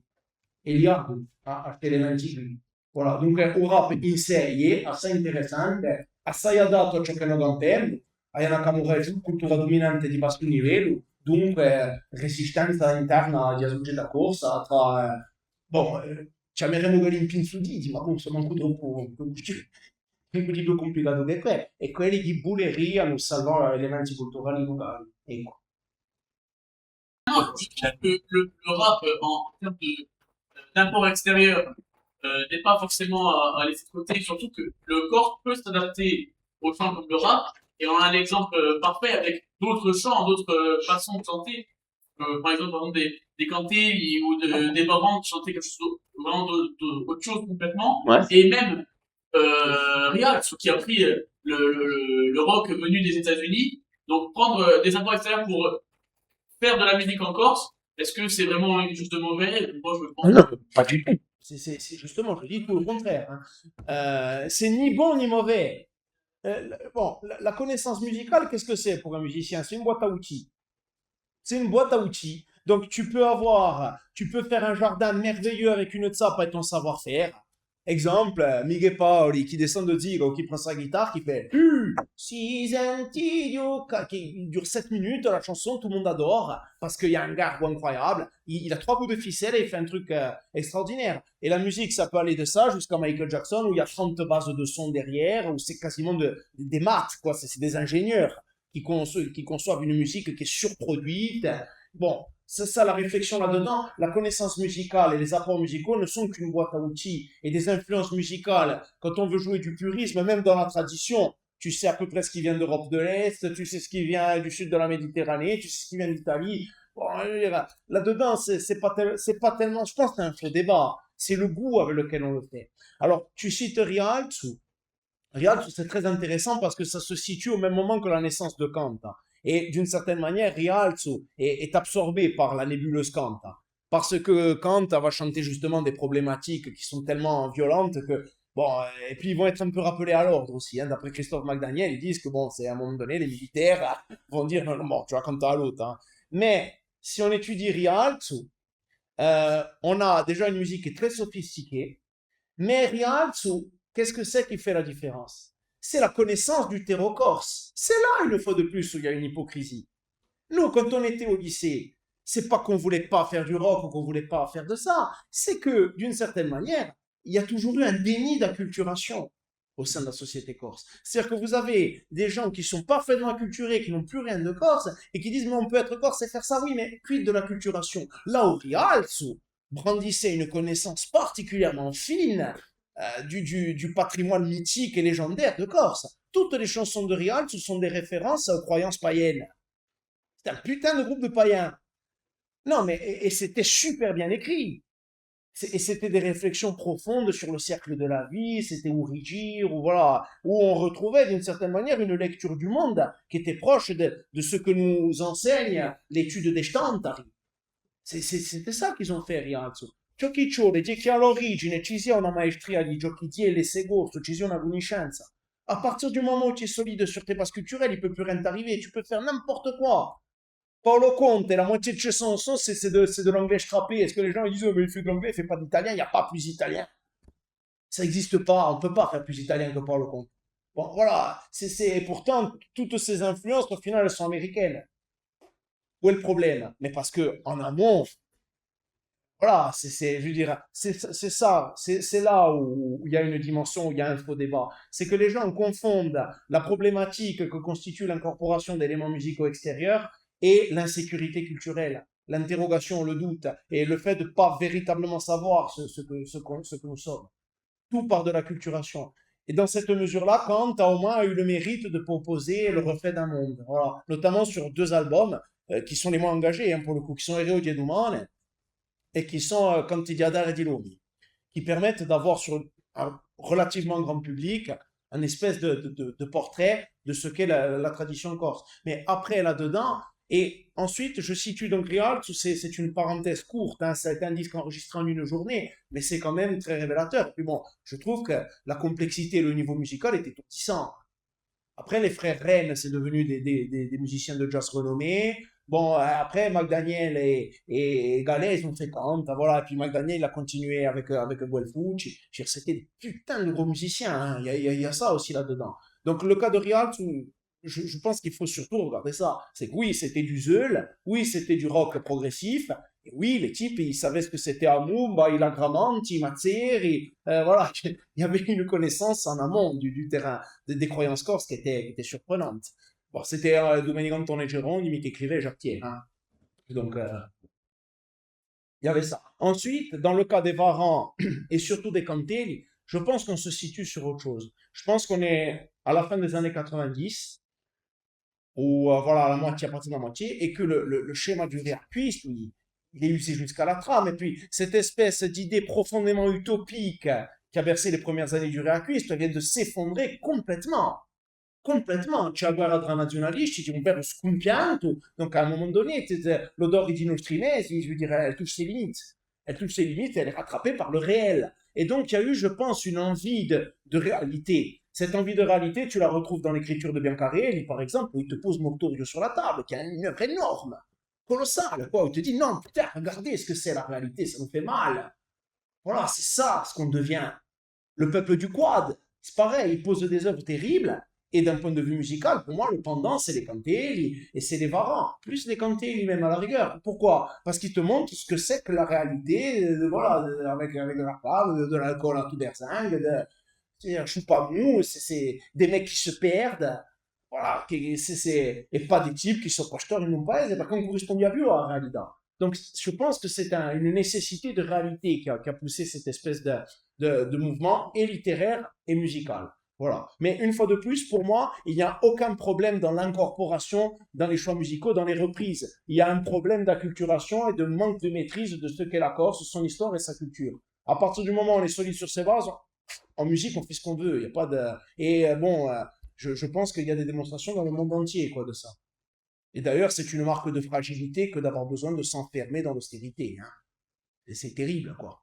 E li ha a questi elementi qui. Voilà, dunque il rap in sé è assai interessante, assai adatto a ciò che noi abbiamo, hai una camorra cultura dominante di basso livello, dunque resistenza interna di società corsa tra, chiameremo quelli impinzuditi, ma insomma anche troppo un po' più complicato che quello, e quelli di bulleria non salvano elementi culturali locali. Ecco.
Non, je trouve que le rap, en termes d'import extérieur, n'est pas forcément à laisser de côté, surtout que le corps peut s'adapter aux chants comme le rap, et on a un exemple parfait avec d'autres chants, d'autres façons de chanter, par exemple des cantés ou des parents qui chantaient quelque chose vraiment autre chose complètement,
Ouais.
et même Rial, qui a pris le rock venu des États-Unis, donc prendre des apports extérieurs pour faire de la musique en Corse, est-ce que c'est vraiment quelque chose de mauvais? Moi, je pense
Non, pas du tout. C'est justement, je dis tout le contraire. C'est ni bon ni mauvais. Bon, la connaissance musicale, qu'est-ce que c'est pour un musicien? C'est une boîte à outils. C'est une boîte à outils. Donc, tu peux faire un jardin merveilleux avec une tzapa et ton savoir-faire. Exemple, Miguel Paoli qui descend de Zigo, qui prend sa guitare, qui fait Si senti qui dure 7 minutes, la chanson, tout le monde adore, parce qu'il y a un gargo incroyable. Il a 3 bouts de ficelle et il fait un truc extraordinaire. Et la musique, ça peut aller de ça jusqu'à Michael Jackson, où il y a 30 bases de son derrière, où c'est quasiment des maths, quoi. C'est des ingénieurs qui conçoivent une musique qui est surproduite. Bon, c'est ça la réflexion là-dedans. La connaissance musicale et les apports musicaux ne sont qu'une boîte à outils et des influences musicales. Quand on veut jouer du purisme, même dans la tradition, tu sais à peu près ce qui vient d'Europe de l'Est, tu sais ce qui vient du sud de la Méditerranée, tu sais ce qui vient d'Italie. Bon, là-dedans, c'est pas tellement, je pense que c'est un faux débat. C'est le goût avec lequel on le fait. Alors, tu cites Rialto. Rialto, c'est très intéressant parce que ça se situe au même moment que la naissance de Kant. Et d'une certaine manière, Rialto est absorbé par la nébuleuse Kant. Parce que Kant va chanter justement des problématiques qui sont tellement violentes que, bon, et puis ils vont être un peu rappelés à l'ordre aussi. Hein. D'après Christophe McDaniel, ils disent que, bon, c'est à un moment donné, les militaires vont dire, non, bon, tu racontes à l'autre. Hein. Mais si on étudie Rialto, on a déjà une musique qui est très sophistiquée. Mais Rialto, qu'est-ce que c'est qui fait la différence? C'est la connaissance du terreau corse. C'est là, une fois de plus, où il y a une hypocrisie. Nous, quand on était au lycée, c'est pas qu'on voulait pas faire du rock ou qu'on voulait pas faire de ça. C'est que, d'une certaine manière, il y a toujours eu un déni d'acculturation au sein de la société corse. C'est-à-dire que vous avez des gens qui sont parfaitement acculturés, qui n'ont plus rien de corse, et qui disent, mais on peut être corse et faire ça, oui, mais quid de l'acculturation? Là où Rialto brandissait une connaissance particulièrement fine du patrimoine mythique et légendaire de Corse. Toutes les chansons de Rialto sont des références aux croyances païennes. C'est un putain de groupe de païens. Non, mais et c'était super bien écrit. Et c'était des réflexions profondes sur le cercle de la vie, c'était Urigir, ou voilà, où on retrouvait d'une certaine manière une lecture du monde qui était proche de ce que nous enseigne l'étude des Stantari. C'était ça qu'ils ont fait, Rialto. Ciò che ci vuole è che all'origine ci sia una maestria di giochi e c'est corso, ci sia una conoscenza. À partir du moment où tu es solide sur tes bases culturelles, il peut plus rien t'arriver, tu peux faire n'importe quoi. Paolo Conte, la moitié de ses chansons, c'est de l'anglais trappé. Est-ce que les gens ils disent, oh, mais il fait de l'anglais, il fait pas d'italien, il n'y a pas plus italien. Ça n'existe pas, on ne peut pas faire plus italien que Paolo Conte. Bon, voilà, et pourtant, toutes ces influences, au final, elles sont américaines. Où est le problème? Mais parce que en amont, voilà, je veux dire, c'est ça, c'est là où il y a une dimension, où il y a un faux débat. C'est que les gens confondent la problématique que constitue l'incorporation d'éléments musicaux extérieurs et l'insécurité culturelle, l'interrogation, le doute, et le fait de ne pas véritablement savoir ce que nous sommes. Tout part de la culturation. Et dans cette mesure-là, Kant a au moins eu le mérite de proposer le reflet d'un monde. Voilà. Notamment sur 2 albums qui sont les moins engagés, hein, pour le coup, qui sont Ereo di Domane et qui sont Cantigliadare di Lomi, qui permettent d'avoir sur un relativement grand public un espèce de portrait de ce qu'est la tradition corse. Mais après, là-dedans, et ensuite, je situe donc Rialto, c'est une parenthèse courte, hein, ça a été un disque enregistré en une journée, mais c'est quand même très révélateur. Puis bon, je trouve que la complexité et le niveau musical étaient étourdissants. Après, les frères Rennes, c'est devenu des musiciens de jazz renommés. Bon, après, McDaniel et Galais, ils ont fait Kant, voilà. Et puis McDaniel, il a continué avec Guelfucci. C'était des putains de gros musiciens, hein. Il y a ça aussi là-dedans. Donc, le cas de Rialto, je pense qu'il faut surtout regarder ça. C'est que oui, c'était du Zeul, oui, c'était du rock progressif, et oui, les types, ils savaient ce que c'était Amumba, il Agramanti, Mazzeri, voilà, il y avait une connaissance en amont du terrain, des croyances corses qui était surprenante. Bon, c'était Domenico Antonio Geronimi qui écrivait Jacques Thiers, hein. Donc, il y avait ça. Ensuite, dans le cas des Varans et surtout des Cantelli, je pense qu'on se situe sur autre chose. Je pense qu'on est à la fin des années 90, ou voilà, à partir de la moitié, et que le schéma du réarcuiste, il est usé jusqu'à la trame, et puis cette espèce d'idée profondément utopique qui a bercé les premières années du réarcuiste vient de s'effondrer complètement. Complètement. C'è la guerra tra nazionalisti, c'è un vero scompianto, donc à un moment donné, l'odore di nostrinesi, je veux dire, elle touche ses limites. Elle touche ses limites, elle est rattrapée par le réel. Et donc, il y a eu, je pense, une envie de réalité. Cette envie de réalité, tu la retrouves dans l'écriture de Biancarelli, par exemple, où il te pose Mortorio sur la table, qui a une œuvre énorme, colossale, quoi, où il te dit, non, putain, regardez ce que c'est la réalité, ça nous fait mal. Voilà, c'est ça ce qu'on devient. Le peuple du quad, c'est pareil, il pose des œuvres terribles, et d'un point de vue musical, pour moi, le pendant, c'est les Cantelli, et c'est les Varans, plus les Cantelli même à la rigueur. Pourquoi? Parce qu'ils te montrent ce que c'est que la réalité, voilà, avec la femme, de l'alcool à tout berzingue, c'est-à-dire, je suis pas mou, c'est des mecs qui se perdent, voilà, et pas des types qui sont pasteurs et non pas, c'est pas qu'on correspond à plus à la réalité. Donc, je pense que c'est une nécessité de réalité qui a poussé cette espèce de mouvement et littéraire et musical. Voilà. Mais une fois de plus, pour moi, il n'y a aucun problème dans l'incorporation, dans les choix musicaux, dans les reprises. Il y a un problème d'acculturation et de manque de maîtrise de ce qu'est la Corse, son histoire et sa culture. À partir du moment où on est solide sur ses bases, en musique, on fait ce qu'on veut. Il y a pas de... Et bon, je pense qu'il y a des démonstrations dans le monde entier quoi, de ça. Et d'ailleurs, c'est une marque de fragilité que d'avoir besoin de s'enfermer dans l'austérité. Hein. Et c'est terrible, quoi.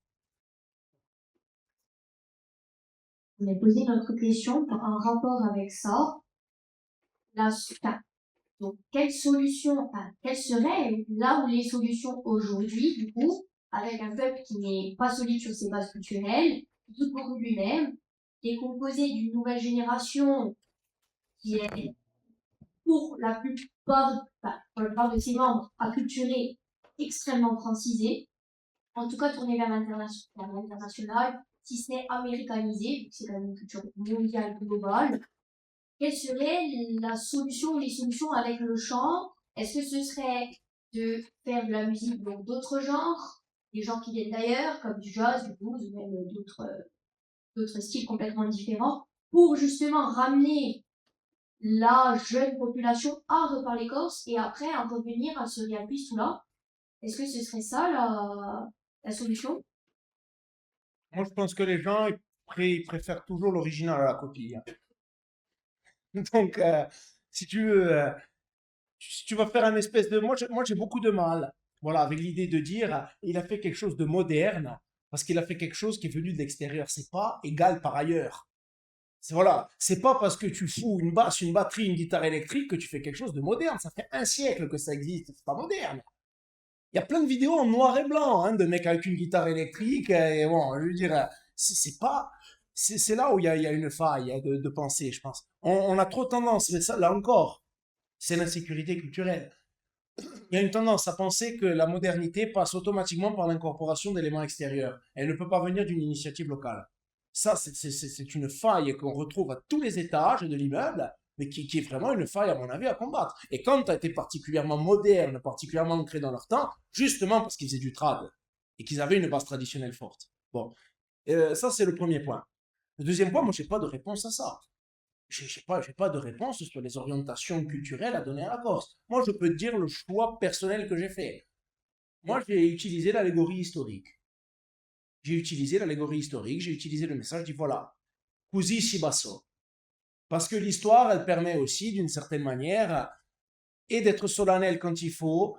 On a posé notre question en rapport avec ça. Donc, quelle serait là où les solutions aujourd'hui, du coup, avec un peuple qui n'est pas solide sur ses bases culturelles, qui doute beaucoup de lui-même, qui est composé d'une nouvelle génération qui est, pour la plupart de ses membres, acculturée, extrêmement francisée, en tout cas tournée vers l'international, si ce n'est américanisée, c'est quand même une culture mondiale globale. Quelle serait la solution ou les solutions avec le chant? Est-ce que ce serait de faire de la musique dans d'autres genres, des genres qui viennent d'ailleurs, comme du jazz, du blues, ou même d'autres styles complètement différents, pour justement ramener la jeune population à reparler corse et après à revenir à ce réappuyer tout là? Est-ce que ce serait ça la solution?
Moi, je pense que les gens, ils préfèrent toujours l'original à la copie. Hein. Donc, si tu veux, si tu vas faire un espèce de... Moi, j'ai beaucoup de mal, voilà, avec l'idée de dire, il a fait quelque chose de moderne, parce qu'il a fait quelque chose qui est venu de l'extérieur. C'est pas égal par ailleurs. Voilà, c'est pas parce que tu fous une basse, une batterie, une guitare électrique que tu fais quelque chose de moderne. Ça fait un siècle que ça existe, c'est pas moderne. Il y a plein de vidéos en noir et blanc hein, de mecs avec une guitare électrique. Et bon, je veux dire, c'est pas, c'est là où il y a une faille hein, de pensée, je pense. On a trop tendance, mais ça, là encore, c'est l'insécurité culturelle. Il y a une tendance à penser que la modernité passe automatiquement par l'incorporation d'éléments extérieurs. Elle ne peut pas venir d'une initiative locale. Ça, c'est une faille qu'on retrouve à tous les étages de l'immeuble, mais qui est vraiment une faille, à mon avis, à combattre. Et quand tu as été particulièrement moderne, particulièrement ancré dans leur temps, justement parce qu'ils faisaient du trad et qu'ils avaient une base traditionnelle forte. Bon, ça, c'est le premier point. Le deuxième point, moi, je n'ai pas de réponse à ça. Je n'ai pas de réponse sur les orientations culturelles à donner à la Corse. Moi, je peux te dire le choix personnel que j'ai fait. Moi, j'ai utilisé l'allégorie historique. J'ai utilisé le message, je dis voilà, così si basso. Parce que l'histoire, elle permet aussi, d'une certaine manière, et d'être solennel quand il faut,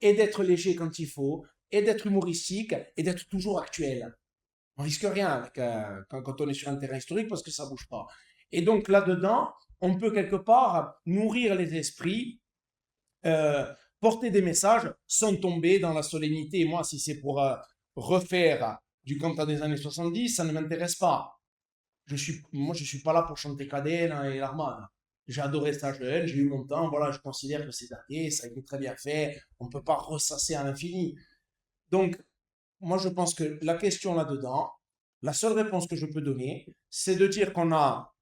et d'être léger quand il faut, et d'être humoristique, et d'être toujours actuel. On risque rien quand on est sur un terrain historique parce que ça bouge pas. Et donc là-dedans, on peut quelque part nourrir les esprits, porter des messages sans tomber dans la solennité. Moi, si c'est pour refaire du cantat des années 70, ça ne m'intéresse pas. Moi, je suis pas là pour chanter Cadena et l'Armada. J'ai adoré ça jeune, j'ai eu mon temps, voilà, je considère que c'est daté, ça a été très bien fait, on ne peut pas ressasser à l'infini. Donc, moi, je pense que la question là-dedans, la seule réponse que je peux donner, c'est de dire qu'on a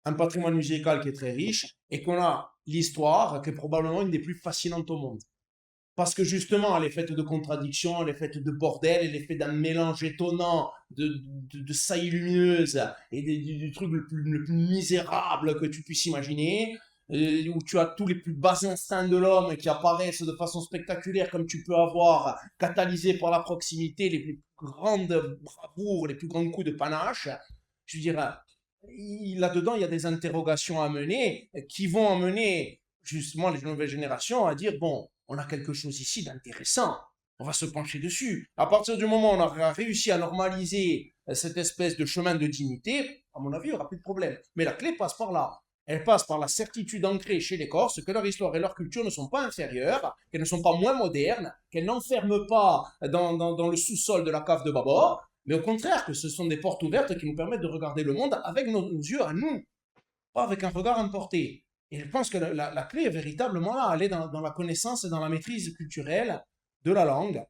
un patrimoine musical qui est très riche et qu'on a l'histoire qui est probablement une des plus fascinantes au monde. Parce que justement, elle est faite de contradictions, elle est faite de bordel, elle est faite d'un mélange étonnant de saillies lumineuses et du truc le plus misérable que tu puisses imaginer, où tu as tous les plus bas instincts de l'homme qui apparaissent de façon spectaculaire, comme tu peux avoir, catalysés par la proximité, les plus grandes bravoures, les plus grands coups de panache. Je veux dire, là-dedans, il y a des interrogations à mener qui vont amener justement les nouvelles générations à dire, bon, on a quelque chose ici d'intéressant, on va se pencher dessus. À partir du moment où on aura réussi à normaliser cette espèce de chemin de dignité, à mon avis, il n'y aura plus de problème. Mais la clé passe par là. Elle passe par la certitude ancrée chez les Corses que leur histoire et leur culture ne sont pas inférieures, qu'elles ne sont pas moins modernes, qu'elles n'enferment pas dans le sous-sol de la cave de Babor, mais au contraire que ce sont des portes ouvertes qui nous permettent de regarder le monde avec nos yeux à nous, pas avec un regard importé. Et je pense que la clé est véritablement là, elle est dans la connaissance et dans la maîtrise culturelle de la langue,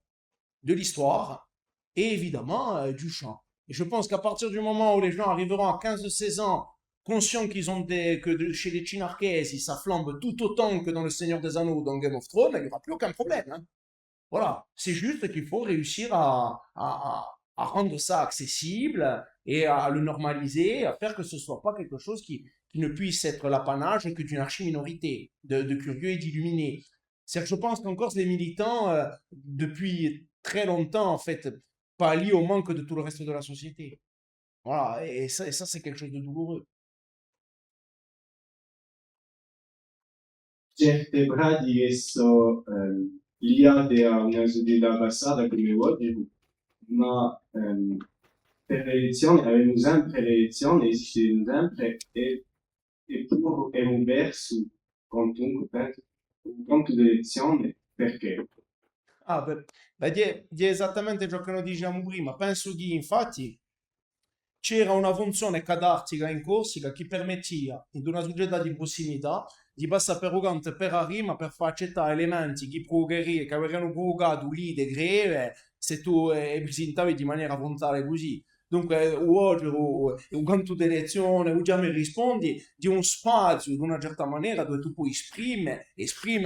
de l'histoire et évidemment du chant. Et je pense qu'à partir du moment où les gens arriveront à 15-16 ans, conscients qu'ils ont chez les Chinarkes, ça flambe tout autant que dans Le Seigneur des Anneaux ou dans Game of Thrones, il n'y aura plus aucun problème. Hein. Voilà, c'est juste qu'il faut réussir à rendre ça accessible et à le normaliser, à faire que ce ne soit pas quelque chose qui ne puisse être l'apanage que d'une archi-minorité de curieux et d'illuminés. C'est que je pense qu'encore les militants, depuis très longtemps, en fait, pallient au manque de tout le reste de la société. Voilà, et ça c'est quelque chose de douloureux.
Certe pratiche liate a una società passata come oggi, ma per l'elezione avevano sempre l'elezione, esistevano sempre e pur è un verso comunque penso un conto d'elezione perché?
Ah, di esattamente ciò che noi dicevamo prima. Penso che infatti c'era una funzione catartica in Corsica che permetteva ad una società di prossimità di passare per Uganda per arriva per far accettare elementi che avevano provocato lite greve se tu presentavi di maniera frontale così. Dunque, oggi un canto di elezione, o già mi rispondi di un spazio, di una certa maniera, dove tu puoi esprimere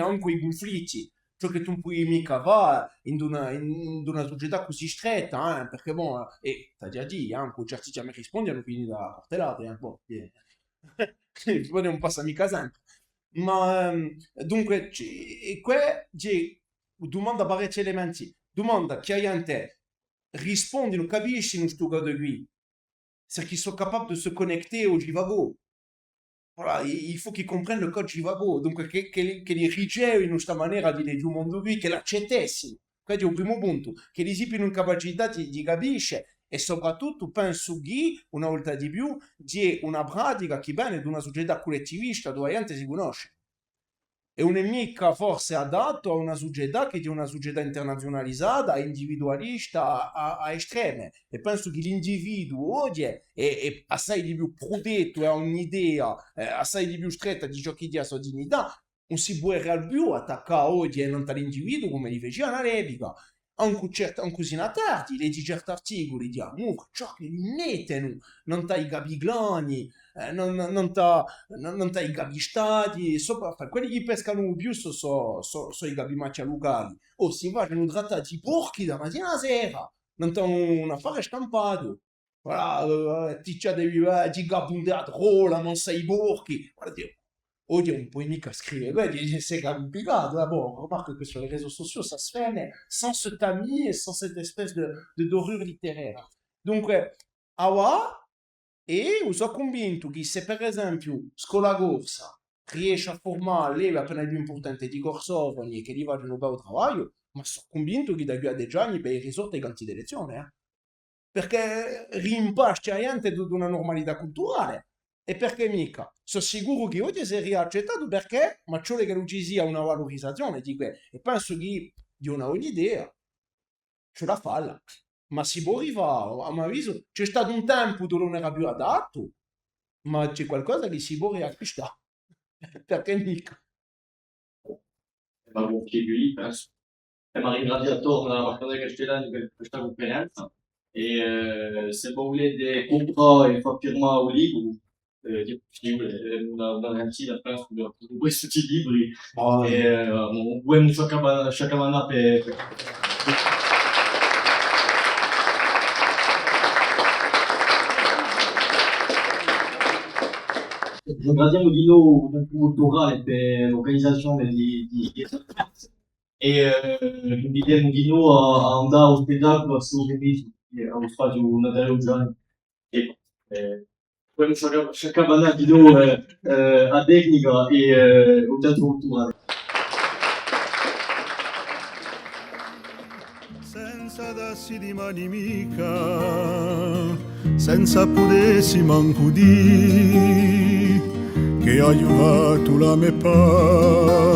anche i conflitti, ciò che tu non puoi mica fare in una società così stretta, perché boh, e t'ha già detto, anche certi già mi rispondi hanno finito da cartellate, boh, poi non passa mica sempre. Ma dunque, e qua c'è domanda parecchi elementi, domanda chiaramente, rispondi, non capisci in questo caso qui, c'est qu'ils sont capables de se connecter au Jivago. Voilà, il faut qu'ils comprennent le code Jivago, donc che li ricevono in questa maniera di legge un mondo qui, che l'accettessero. Questo è un primo punto, che li siano in capacità di capire e soprattutto penso che, una volta di più, di una pratica che viene di una società collettivista dove la gente si conosce. E non è mica forse adatto a una società che è una società internazionalizzata, individualista a estreme. E penso che l'individuo oggi è assai di più protetto e ha un'idea assai di più stretta di ciò che dia sua dignità. Non si può più attaccare oggi e non all'individuo come li facevano all'epoca. Anche in tardi, leggi certi articoli di amore, ciò che li mettono, non t'hai i gabiglani, non t'hai i gabistati, quelli che pescano più sono i gabimaccia locali, o si vanno trattati porchi da mattina a sera, non t'hanno un affare stampato, voilà, ti c'è di gabundato, rola, non sei i porchi, guarda, oggi on peut mica scrivere, c'est complicato, bon, remarque que sur les réseaux sociaux, ça se fait sans ce tamis et sans cette espèce de dorure littéraire. Dunque, e sono convinto che se per esempio Scuola Corsa riesce a formare le appena più importanti di corsofoni che gli vanno per il lavoro, ma sono convinto che da qui a 10 anni per i risorti ai canti d'elezione, perché rimpascia la gente di una normalità culturale. E perché mica? Sono sicuro che oggi si è riaccettato perché, ma ciò che non ci sia una valorizzazione di quello. E penso che di una ogni idea ce la falla. Ma si può rifare, a mio avviso. C'è stato un tempo dove non era più adatto, ma c'è qualcosa che si può riacquistare. Perché mica?
Ma anche lui, penso. Mi ha ringraziato la cosa che c'è in questa conferenza. E se volete comprare e far firmare un libro, una rancina penso di questi libri un buon Shakamanà per ringraziamo di nuovo il culturale per l'organizzazione e invitiamo di nuovo a andare allo spettacolo assolutamente allo spazio Natale Gianni quello Shakamanà di nuovo a tecnica e un teatro culturale.
Senza darsi di mani mica senza potessi manco di che ha aiutato la mia parte.